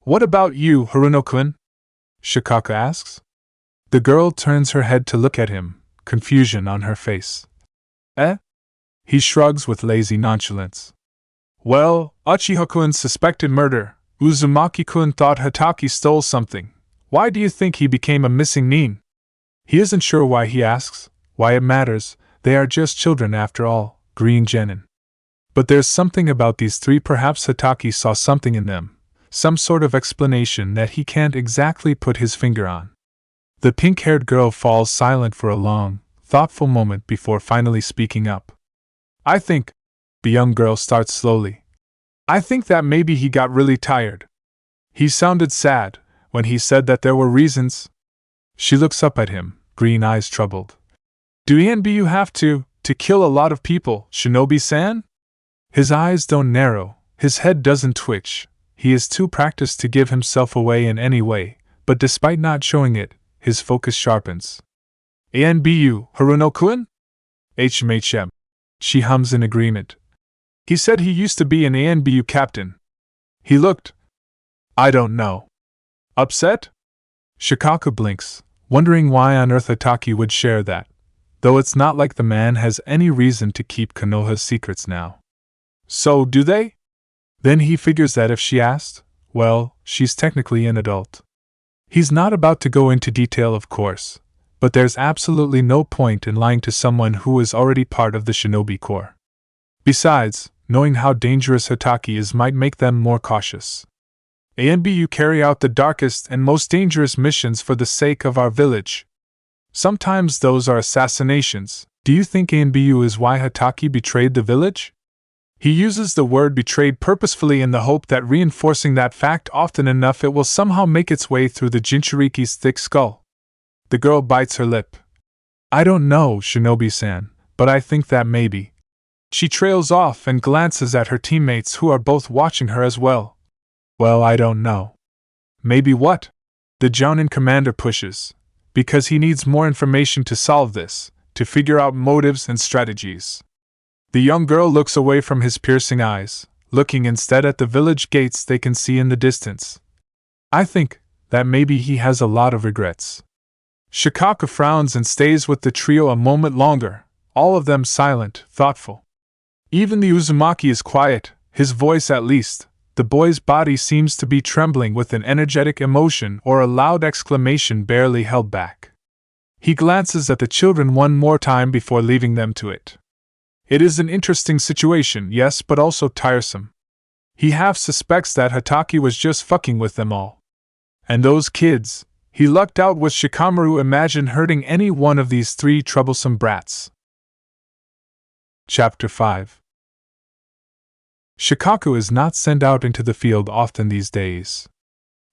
What about you, Haruno-kun? Shikaku asks. The girl turns her head to look at him, confusion on her face. Eh? He shrugs with lazy nonchalance. Well, Uchiha-kun suspected murder. Uzumaki-kun thought Hatake stole something. Why do you think he became a missing nin? He isn't sure why he asks, why it matters, they are just children after all, green genin. But there's something about these three, perhaps Hatake saw something in them. Some sort of explanation that he can't exactly put his finger on. The pink-haired girl falls silent for a long, thoughtful moment before finally speaking up. I think, the young girl starts slowly. I think that maybe he got really tired. He sounded sad when he said that there were reasons. She looks up at him, green eyes troubled. Do ENBU have to kill a lot of people, Shinobi-san? His eyes don't narrow, his head doesn't twitch. He is too practiced to give himself away in any way, but despite not showing it, his focus sharpens. ANBU, Haruno-kun? HMHM. She hums in agreement. He said he used to be an ANBU captain. He looked, I don't know. Upset? Shikaku blinks, wondering why on earth Hatake would share that, though it's not like the man has any reason to keep Konoha's secrets now. So do they? Then he figures that if she asked, well, she's technically an adult. He's not about to go into detail, of course, but there's absolutely no point in lying to someone who is already part of the shinobi corps. Besides, knowing how dangerous Hatake is might make them more cautious. ANBU carry out the darkest and most dangerous missions for the sake of our village. Sometimes those are assassinations. Do you think ANBU is why Hatake betrayed the village? He uses the word betrayed purposefully in the hope that reinforcing that fact often enough it will somehow make its way through the Jinchuriki's thick skull. The girl bites her lip. I don't know, Shinobi-san, but I think that maybe. She trails off and glances at her teammates who are both watching her as well. Well, I don't know. Maybe what? The jounin commander pushes. Because he needs more information to solve this, to figure out motives and strategies. The young girl looks away from his piercing eyes, looking instead at the village gates they can see in the distance. I think that maybe he has a lot of regrets. Shikaku frowns and stays with the trio a moment longer, all of them silent, thoughtful. Even the Uzumaki is quiet, his voice at least. The boy's body seems to be trembling with an energetic emotion or a loud exclamation barely held back. He glances at the children one more time before leaving them to it. It is an interesting situation, yes, but also tiresome. He half suspects that Hatake was just fucking with them all. And those kids, He lucked out with Shikamaru. Imagine hurting any one of these three troublesome brats. Chapter 5. Shikaku is not sent out into the field often these days.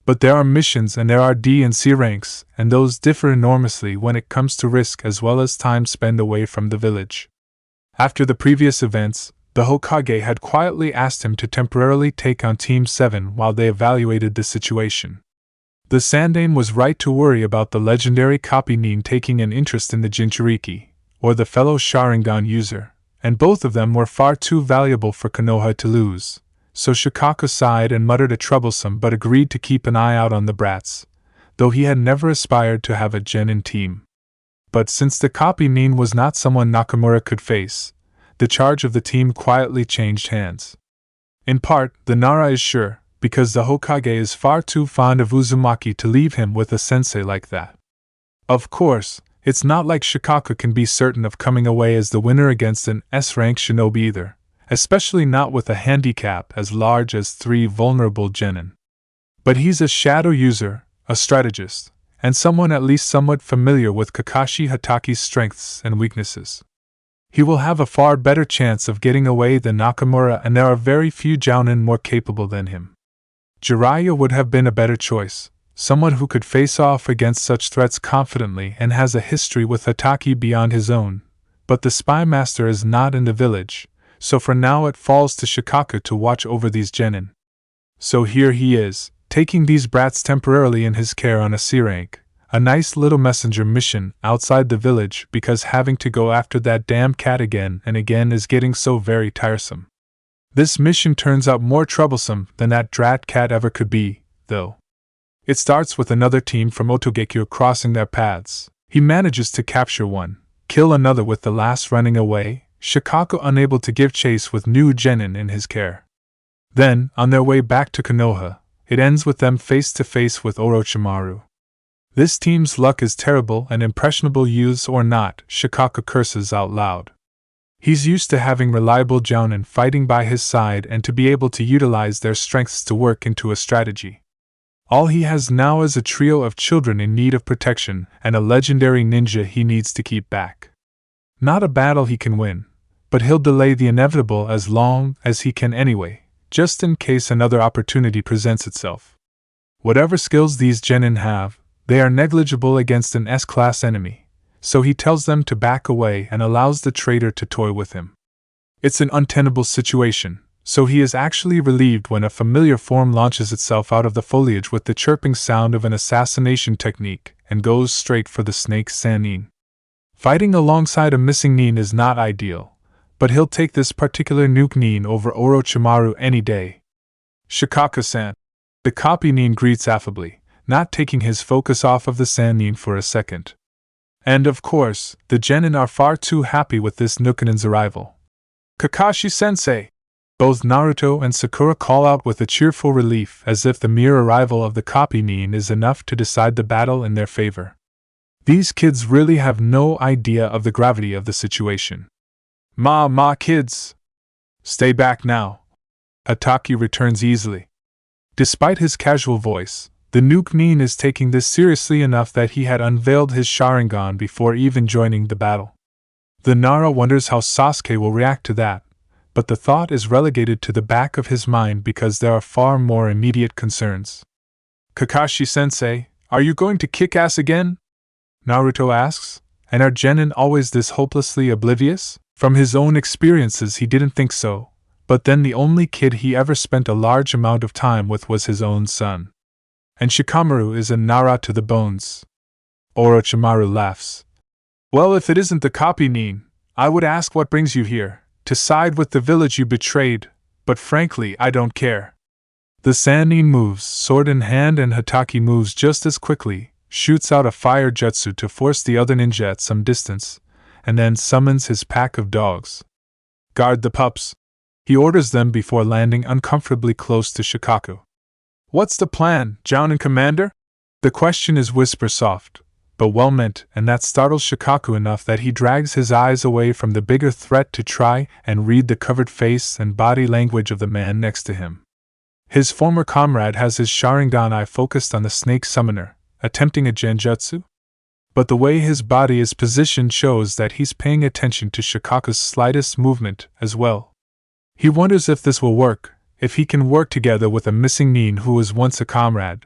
But there are missions and there are D and C ranks, and those differ enormously when it comes to risk as well as time spent away from the village. After the previous events, the Hokage had quietly asked him to temporarily take on Team 7 while they evaluated the situation. The Sandaime was right to worry about the legendary Copy Ninja taking an interest in the Jinchuriki, or the fellow Sharingan user, and both of them were far too valuable for Konoha to lose. So Shikaku sighed and muttered a troublesome but agreed to keep an eye out on the brats, though he had never aspired to have a genin team. But since the Copy Ninja was not someone Nakamura could face, the charge of the team quietly changed hands. In part, the Nara is sure, because the Hokage is far too fond of Uzumaki to leave him with a sensei like that. Of course, it's not like Shikaku can be certain of coming away as the winner against an S-rank shinobi either, especially not with a handicap as large as 3 vulnerable genin. But he's a shadow user, a strategist, and someone at least somewhat familiar with Kakashi Hataki's strengths and weaknesses. He will have a far better chance of getting away than Nakamura, and there are very few jounin more capable than him. Jiraiya would have been a better choice, someone who could face off against such threats confidently and has a history with Hataki beyond his own, but the spy master is not in the village, so for now it falls to Shikaku to watch over these genin. So here he is, taking these brats temporarily in his care on a C rank, a nice little messenger mission outside the village because having to go after that damn cat again and again is getting so very tiresome. This mission turns out more troublesome than that drat cat ever could be, though. It starts with another team from Otogekyo crossing their paths. He manages to capture one, kill another with the last running away, Shikaku unable to give chase with new genin in his care. Then, on their way back to Konoha, it ends with them face to face with Orochimaru. This team's luck is terrible, and impressionable youths or not, Shikaku curses out loud. He's used to having reliable jounin fighting by his side and to be able to utilize their strengths to work into a strategy. All he has now is a trio of children in need of protection and a legendary ninja he needs to keep back. Not a battle he can win, but he'll delay the inevitable as long as he can anyway, just in case another opportunity presents itself. Whatever skills these genin have, they are negligible against an S-class enemy, so he tells them to back away and allows the traitor to toy with him. It's an untenable situation, so he is actually relieved when a familiar form launches itself out of the foliage with the chirping sound of an assassination technique and goes straight for the snake Sannin. Fighting alongside a missing nin is not ideal, but he'll take this particular nuke nin over Orochimaru any day. Shikaku-san. The Copy Ninja greets affably, not taking his focus off of the Sannin for a second. And of course, the genin are far too happy with this Nukenin's arrival. Kakashi-sensei! Both Naruto and Sakura call out with a cheerful relief as if the mere arrival of the Copy Ninja is enough to decide the battle in their favor. These kids really have no idea of the gravity of the situation. Kids! Stay back now. Hataki returns easily. Despite his casual voice, the nuke nin is taking this seriously enough that he had unveiled his Sharingan before even joining the battle. The Nara wonders how Sasuke will react to that, but the thought is relegated to the back of his mind because there are far more immediate concerns. Kakashi-sensei, are you going to kick ass again? Naruto asks, and are genin always this hopelessly oblivious? From his own experiences he didn't think so, but then the only kid he ever spent a large amount of time with was his own son. And Shikamaru is a Nara to the bones. Orochimaru laughs. Well, if it isn't the Copy Ninja, I would ask what brings you here, to side with the village you betrayed, but frankly I don't care. The Sannin moves, sword in hand, and Hataki moves just as quickly, shoots out a fire jutsu to force the other ninja at some distance, and then summons his pack of dogs. Guard the pups. He orders them before landing uncomfortably close to Shikaku. What's the plan, Jounin Commander? The question is whisper soft, but well meant, and that startles Shikaku enough that he drags his eyes away from the bigger threat to try and read the covered face and body language of the man next to him. His former comrade has his Sharingan eye focused on the snake summoner, attempting a genjutsu? But the way his body is positioned shows that he's paying attention to Shikaku's slightest movement as well. He wonders if this will work, if he can work together with a missing nin who was once a comrade,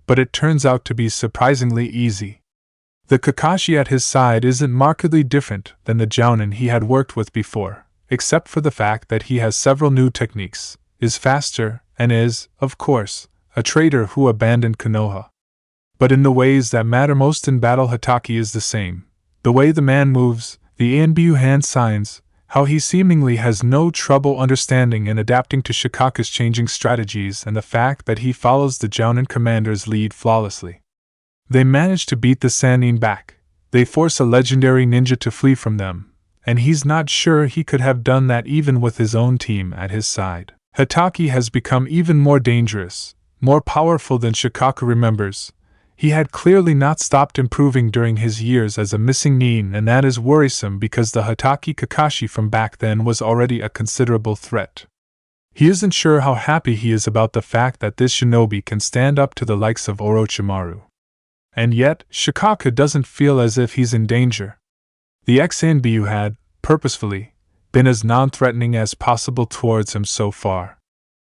but it turns out to be surprisingly easy. The Kakashi at his side isn't markedly different than the jounin he had worked with before, except for the fact that he has several new techniques, is faster, and is, of course, a traitor who abandoned Konoha. But in the ways that matter most in battle, Hatake is the same. The way the man moves, the Anbu hand signs, how he seemingly has no trouble understanding and adapting to Shikaku's changing strategies, and the fact that he follows the jounin commander's lead flawlessly. They manage to beat the Sannin back. They force a legendary ninja to flee from them, and he's not sure he could have done that even with his own team at his side. Hatake has become even more dangerous, more powerful than Shikaku remembers. He had clearly not stopped improving during his years as a missing nin, and that is worrisome because the Hatake Kakashi from back then was already a considerable threat. He isn't sure how happy he is about the fact that this shinobi can stand up to the likes of Orochimaru. And yet, Shikaku doesn't feel as if he's in danger. The ex-Anbu had, purposefully, been as non-threatening as possible towards him so far.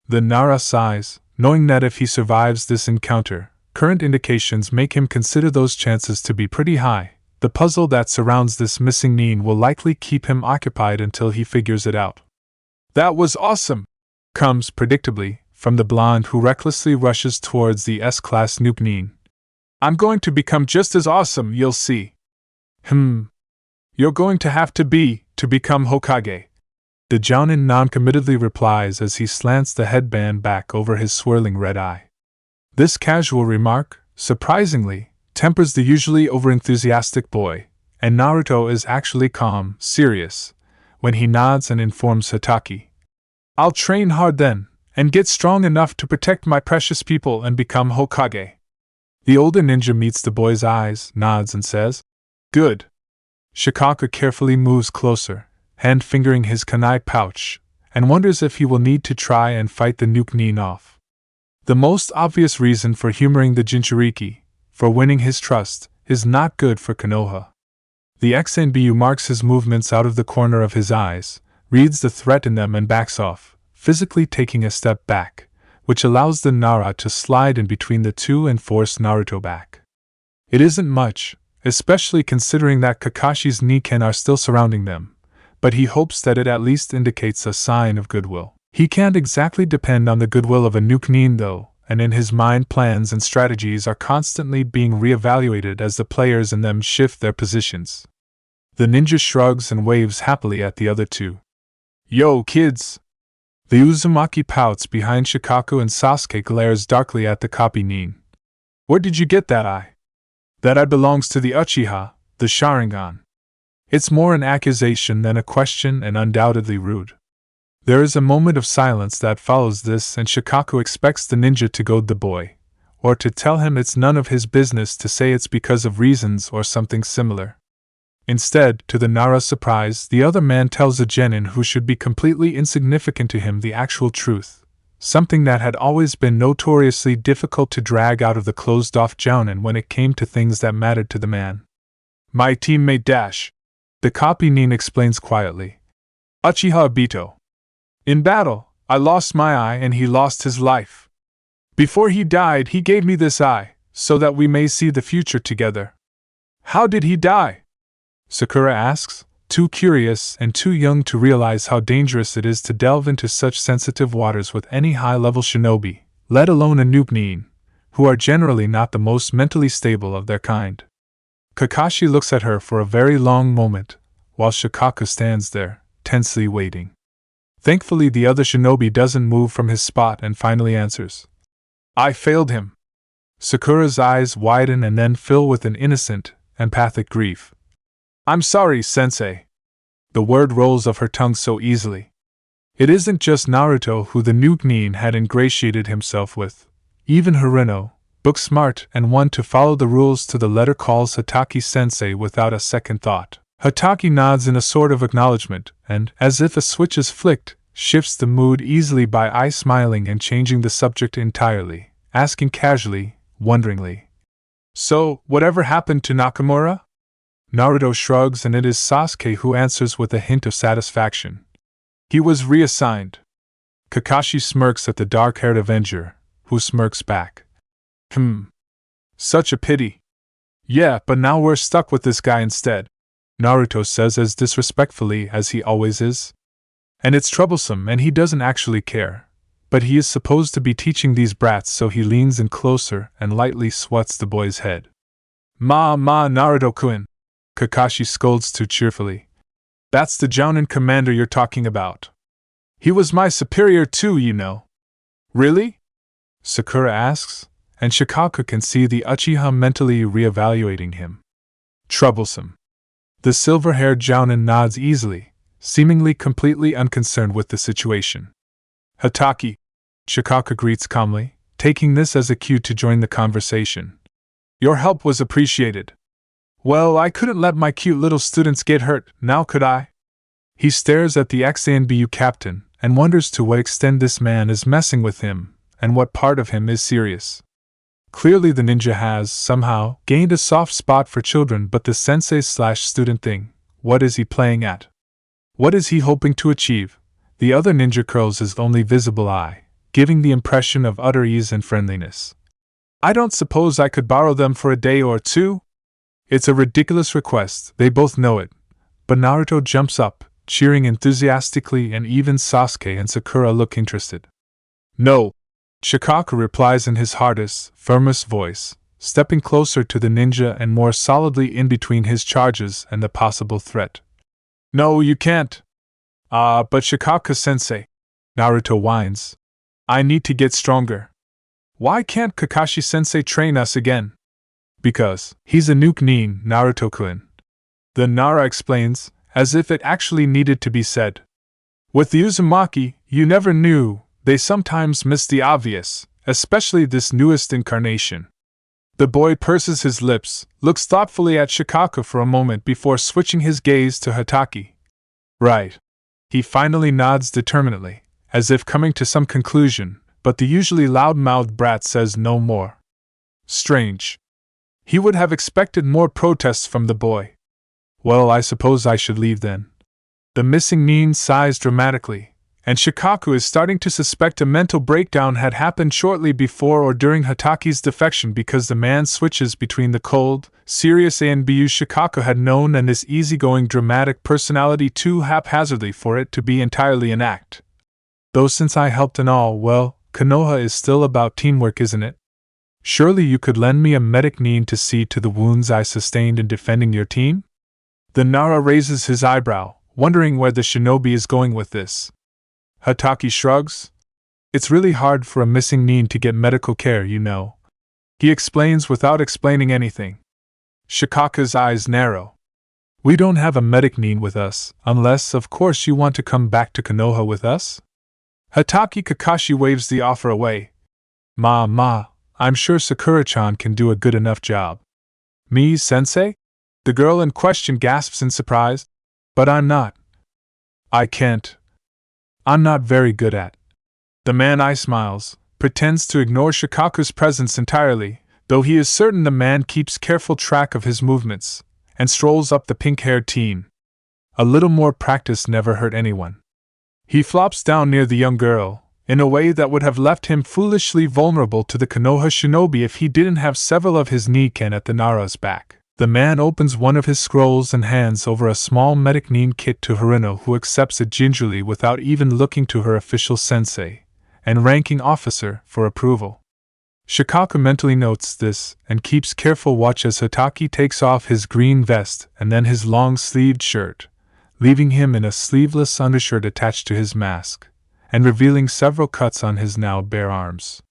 The Nara sighs, knowing that if he survives this encounter, current indications make him consider those chances to be pretty high. The puzzle that surrounds this missing nin will likely keep him occupied until he figures it out. "That was awesome!" comes, predictably, from the blonde who recklessly rushes towards the S-class nuke nin. "I'm going to become just as awesome, you'll see." You're going to have to become Hokage." The jounin non-committedly replies as he slants the headband back over his swirling red eye. This casual remark, surprisingly, tempers the usually overenthusiastic boy, and Naruto is actually calm, serious, when he nods and informs Hatake. "I'll train hard then, and get strong enough to protect my precious people and become Hokage." The older ninja meets the boy's eyes, nods and says, "Good." Shikaku carefully moves closer, hand fingering his kunai pouch, and wonders if he will need to try and fight the nuke nin off. The most obvious reason for humoring the Jinchuriki, for winning his trust, is not good for Konoha. The ex-Anbu marks his movements out of the corner of his eyes, reads the threat in them and backs off, physically taking a step back, which allows the Nara to slide in between the two and force Naruto back. It isn't much, especially considering that Kakashi's Niken are still surrounding them, but he hopes that it at least indicates a sign of goodwill. He can't exactly depend on the goodwill of a nuke nin though, and in his mind plans and strategies are constantly being reevaluated as the players in them shift their positions. The ninja shrugs and waves happily at the other two. "Yo, kids!" The Uzumaki pouts behind Shikaku and Sasuke glares darkly at the copy nin. "Where did you get that eye?" "That eye belongs to the Uchiha, the Sharingan." It's more an accusation than a question and undoubtedly rude. There is a moment of silence that follows this, and Shikaku expects the ninja to goad the boy, or to tell him it's none of his business, to say it's because of reasons or something similar. Instead, to the Nara's surprise, the other man tells a genin who should be completely insignificant to him the actual truth, something that had always been notoriously difficult to drag out of the closed-off jounin when it came to things that mattered to the man. "My teammate Dash," the copy nin explains quietly. "Uchiha Obito. In battle, I lost my eye and he lost his life. Before he died, he gave me this eye, so that we may see the future together." "How did he die?" Sakura asks, too curious and too young to realize how dangerous it is to delve into such sensitive waters with any high-level shinobi, let alone a nuke nin, who are generally not the most mentally stable of their kind. Kakashi looks at her for a very long moment, while Shikaku stands there, tensely waiting. Thankfully, the other shinobi doesn't move from his spot and finally answers. "I failed him." Sakura's eyes widen and then fill with an innocent, empathic grief. "I'm sorry, sensei." The word rolls off her tongue so easily. It isn't just Naruto who the nuke nin had ingratiated himself with. Even Hiruno, book-smart and one to follow the rules to the letter, calls Hatake sensei without a second thought. Hatake nods in a sort of acknowledgement, and, as if a switch is flicked, shifts the mood easily by smiling and changing the subject entirely, asking casually, wonderingly, So, whatever happened to Nakamura? Naruto shrugs and it is Sasuke who answers with a hint of satisfaction. He was reassigned. Kakashi smirks at the dark-haired Avenger, who smirks back. Such a pity. Yeah, but now we're stuck with this guy instead, Naruto says as disrespectfully as he always is. And it's troublesome and he doesn't actually care. But he is supposed to be teaching these brats, so he leans in closer and lightly swats the boy's head. Ma Naruto-kun, Kakashi scolds too cheerfully. That's the Jounin commander you're talking about. He was my superior too, you know. Really? Sakura asks, and Shikaku can see the Uchiha mentally reevaluating him. Troublesome. The silver-haired Jounin nods easily, seemingly completely unconcerned with the situation. Hataki, Shikaku greets calmly, taking this as a cue to join the conversation. Your help was appreciated. Well, I couldn't let my cute little students get hurt, now could I? He stares at the ex-ANBU captain and wonders to what extent this man is messing with him and what part of him is serious. Clearly the ninja has, somehow, gained a soft spot for children, but the sensei/student thing, what is he playing at? What is he hoping to achieve? The other ninja curls his only visible eye, giving the impression of utter ease and friendliness. I don't suppose I could borrow them for a day or two? It's a ridiculous request, they both know it. But Naruto jumps up, cheering enthusiastically, and even Sasuke and Sakura look interested. No, Shikaku replies in his hardest, firmest voice, stepping closer to the ninja and more solidly in between his charges and the possible threat. No, you can't. But Shikaku-sensei, Naruto whines. I need to get stronger. Why can't Kakashi-sensei train us again? Because he's a nuke nin, Naruto-kun. The Nara explains, as if it actually needed to be said. With the Uzumaki, you never knew, they sometimes miss the obvious, especially this newest incarnation. The boy purses his lips, looks thoughtfully at Shikaku for a moment before switching his gaze to Hataki. Right. He finally nods determinedly, as if coming to some conclusion, but the usually loud-mouthed brat says no more. Strange. He would have expected more protests from the boy. Well, I suppose I should leave then. The missing nin sighs dramatically, and Shikaku is starting to suspect a mental breakdown had happened shortly before or during Hataki's defection, because the man switches between the cold, serious ANBU Shikaku had known and this easygoing dramatic personality too haphazardly for it to be entirely an act. Though since I helped and all, well, Konoha is still about teamwork, isn't it? Surely you could lend me a medic nin to see to the wounds I sustained in defending your team? The Nara raises his eyebrow, wondering where the shinobi is going with this. Hataki shrugs. It's really hard for a missing nin to get medical care, you know. He explains without explaining anything. Shikaku's eyes narrow. We don't have a medic nin with us, unless, of course, you want to come back to Konoha with us? Hataki Kakashi waves the offer away. I'm sure Sakura-chan can do a good enough job. Me, sensei? The girl in question gasps in surprise. But I'm not. I can't. I'm not very good at. The man smiles, pretends to ignore Shikaku's presence entirely, though he is certain the man keeps careful track of his movements, and strolls up the pink-haired teen. A little more practice never hurt anyone. He flops down near the young girl, in a way that would have left him foolishly vulnerable to the Konoha shinobi if he didn't have several of his Niken at the Nara's back. The man opens one of his scrolls and hands over a small medic nin kit to Harino, who accepts it gingerly without even looking to her official sensei and ranking officer for approval. Shikaku mentally notes this and keeps careful watch as Hataki takes off his green vest and then his long-sleeved shirt, leaving him in a sleeveless undershirt attached to his mask, and revealing several cuts on his now bare arms.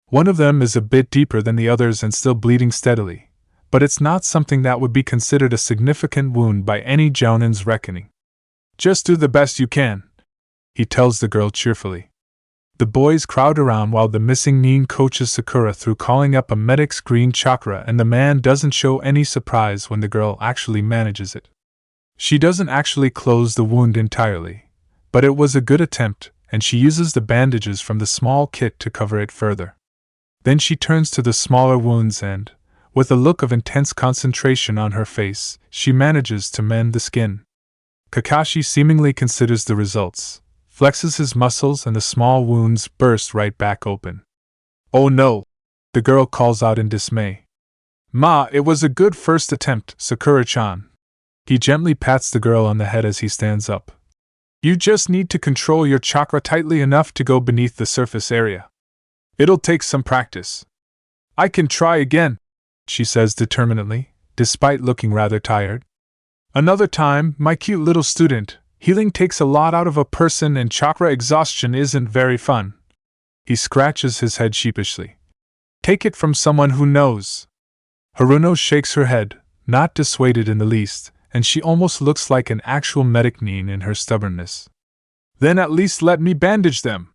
One of them is a bit deeper than the others and still bleeding steadily, but it's not something that would be considered a significant wound by any Jounin's reckoning. Just do the best you can, he tells the girl cheerfully. The boys crowd around while the missing nin coaches Sakura through calling up a medic's green chakra, and the man doesn't show any surprise when the girl actually manages it. She doesn't actually close the wound entirely, but it was a good attempt, and she uses the bandages from the small kit to cover it further. Then she turns to the smaller wounds and, With a look of intense concentration on her face, she manages to mend the skin. Kakashi seemingly considers the results, flexes his muscles, and the small wounds burst right back open. "Oh no!" the girl calls out in dismay. "Ma, it was a good first attempt, Sakura-chan." He gently pats the girl on the head as he stands up. "You just need to control your chakra tightly enough to go beneath the surface area. It'll take some practice." "I can try again," she says determinedly, despite looking rather tired. "Another time, my cute little student. Healing takes a lot out of a person and chakra exhaustion isn't very fun." He scratches his head sheepishly. "Take it from someone who knows." Haruno shakes her head, not dissuaded in the least, and she almost looks like an actual medic in her stubbornness. "Then at least let me bandage them."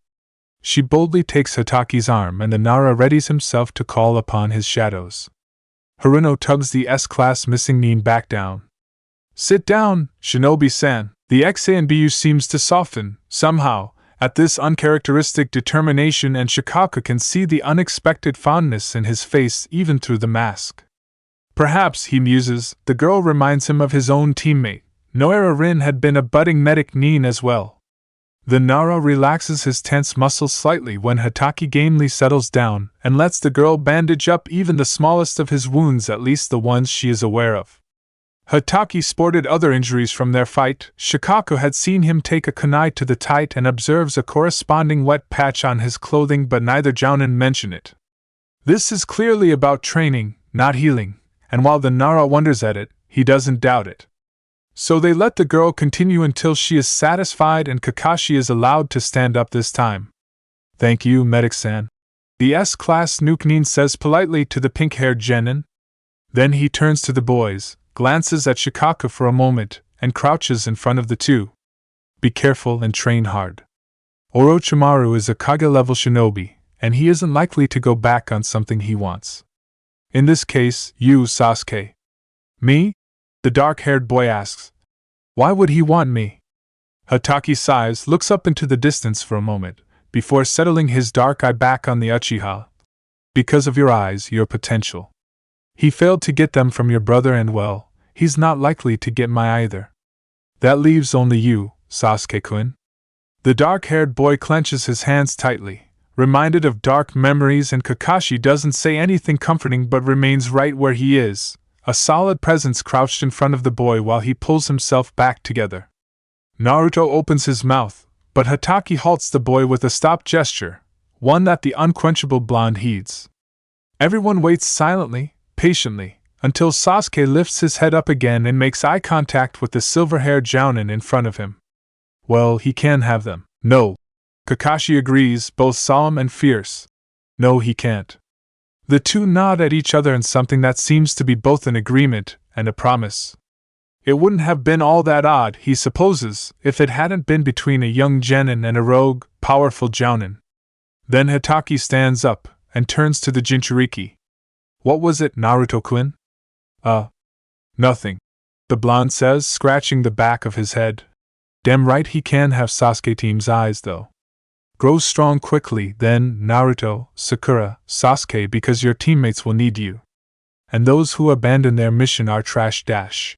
She boldly takes Hataki's arm and the Nara readies himself to call upon his shadows. Haruno tugs the S-class missing Nin back down. "Sit down, Shinobi-san." The XANBU seems to soften, somehow, at this uncharacteristic determination, and Shikaka can see the unexpected fondness in his face even through the mask. Perhaps, he muses, the girl reminds him of his own teammate. Noera Rin had been a budding medic as well. The Nara relaxes his tense muscles slightly when Hataki gamely settles down and lets the girl bandage up even the smallest of his wounds, at least the ones she is aware of. Hataki sported other injuries from their fight. Shikako had seen him take a kunai to the tight and observes a corresponding wet patch on his clothing, but neither jounin mention it. This is clearly about training, not healing, and while the Nara wonders at it, he doesn't doubt it. So they let the girl continue until she is satisfied and Kakashi is allowed to stand up this time. "Thank you, medic-san," the S-class Nukenin says politely to the pink-haired genin. Then he turns to the boys, glances at Shikaka for a moment, and crouches in front of the two. "Be careful and train hard. Orochimaru is a Kage-level shinobi, and he isn't likely to go back on something he wants. In this case, you, Sasuke." "Me?" the dark-haired boy asks. "Why would he want me?" Hataki sighs, looks up into the distance for a moment, before settling his dark eye back on the Uchiha. "Because of your eyes, your potential. He failed to get them from your brother and well, he's not likely to get my either. That leaves only you, Sasuke-kun." The dark-haired boy clenches his hands tightly, reminded of dark memories, and Kakashi doesn't say anything comforting but remains right where he is, a solid presence crouched in front of the boy while he pulls himself back together. Naruto opens his mouth, but Hataki halts the boy with a stop gesture, one that the unquenchable blonde heeds. Everyone waits silently, patiently, until Sasuke lifts his head up again and makes eye contact with the silver-haired jounin in front of him. "Well, he can have them." "No." Kakashi agrees, both solemn and fierce. "No, he can't." The two nod at each other in something that seems to be both an agreement and a promise. It wouldn't have been all that odd, he supposes, if it hadn't been between a young genin and a rogue, powerful jounin. Then Hataki stands up and turns to the Jinchuriki. "What was it, Naruto-kun?" Nothing," the blonde says, scratching the back of his head. "Damn right he can have Sasuke-team's eyes, though. Grow strong quickly, then, Naruto, Sakura, Sasuke, because your teammates will need you. And those who abandon their mission are trash dash."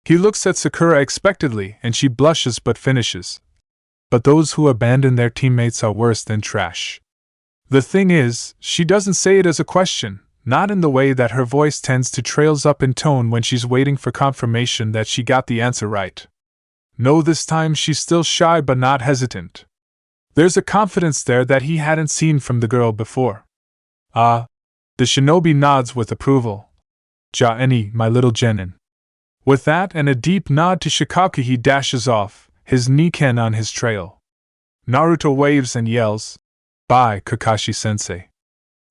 He looks at Sakura expectantly, and she blushes but finishes. "But those who abandon their teammates are worse than trash." The thing is, she doesn't say it as a question, not in the way that her voice tends to trails up in tone when she's waiting for confirmation that she got the answer right. No, this time she's still shy but not hesitant. There's a confidence there that he hadn't seen from the girl before. "Ah." The shinobi nods with approval. "Ja-eni, my little genin." With that and a deep nod to Shikaka, he dashes off, his Niken on his trail. Naruto waves and yells, "Bye, Kakashi-sensei."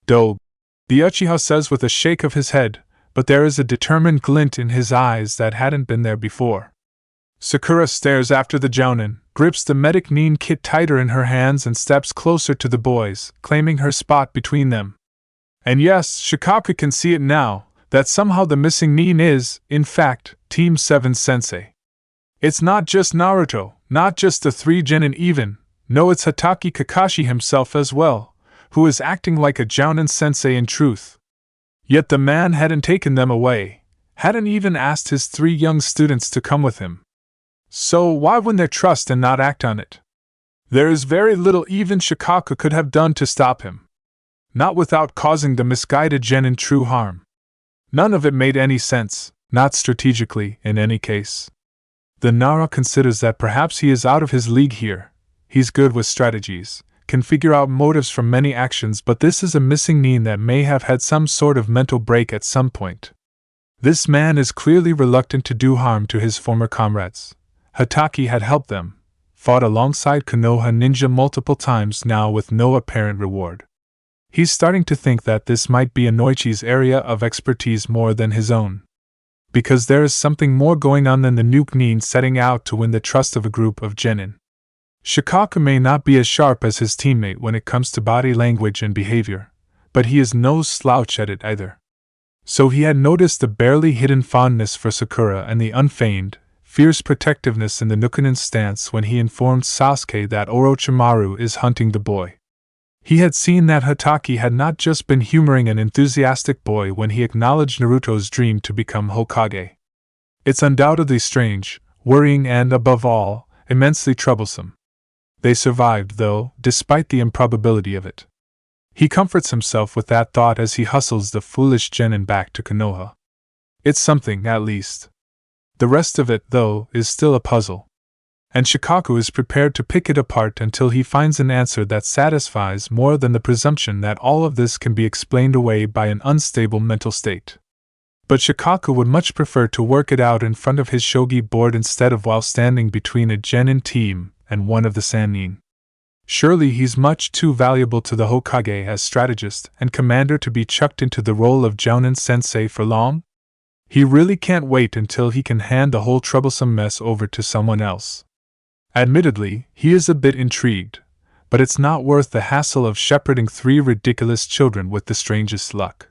"Dope," the Uchiha says with a shake of his head, but there is a determined glint in his eyes that hadn't been there before. Sakura stares after the jounin, grips the medic Nin kit tighter in her hands and steps closer to the boys, claiming her spot between them. And yes, Shikaka can see it now, that somehow the missing Nin is, in fact, Team 7's sensei. It's not just Naruto, not just the three genin even, no, it's Hataki Kakashi himself as well, who is acting like a jounin sensei in truth. Yet the man hadn't taken them away, hadn't even asked his 3 young students to come with him. So why win their trust and not act on it? There is very little even Shikaku could have done to stop him. Not without causing the misguided genin true harm. None of it made any sense, not strategically, in any case. The Nara considers that perhaps he is out of his league here. He's good with strategies, can figure out motives from many actions, but this is a missing nin that may have had some sort of mental break at some point. This man is clearly reluctant to do harm to his former comrades. Hataki had helped them, fought alongside Konoha ninja multiple times now with no apparent reward. He's starting to think that this might be Inoichi's area of expertise more than his own. Because there is something more going on than the nuke nin setting out to win the trust of a group of genin. Shikaku may not be as sharp as his teammate when it comes to body language and behavior, but he is no slouch at it either. So he had noticed the barely hidden fondness for Sakura and the unfeigned, fierce protectiveness in the Nukanin's stance when he informed Sasuke that Orochimaru is hunting the boy. He had seen that Hataki had not just been humoring an enthusiastic boy when he acknowledged Naruto's dream to become Hokage. It's undoubtedly strange, worrying and, above all, immensely troublesome. They survived, though, despite the improbability of it. He comforts himself with that thought as he hustles the foolish genin back to Konoha. It's something, at least. The rest of it, though, is still a puzzle. And Shikaku is prepared to pick it apart until he finds an answer that satisfies more than the presumption that all of this can be explained away by an unstable mental state. But Shikaku would much prefer to work it out in front of his shogi board instead of while standing between a genin team and one of the Sannin. Surely he's much too valuable to the Hokage as strategist and commander to be chucked into the role of Jounin sensei for long? He really can't wait until he can hand the whole troublesome mess over to someone else. Admittedly, he is a bit intrigued, but it's not worth the hassle of shepherding 3 ridiculous children with the strangest luck.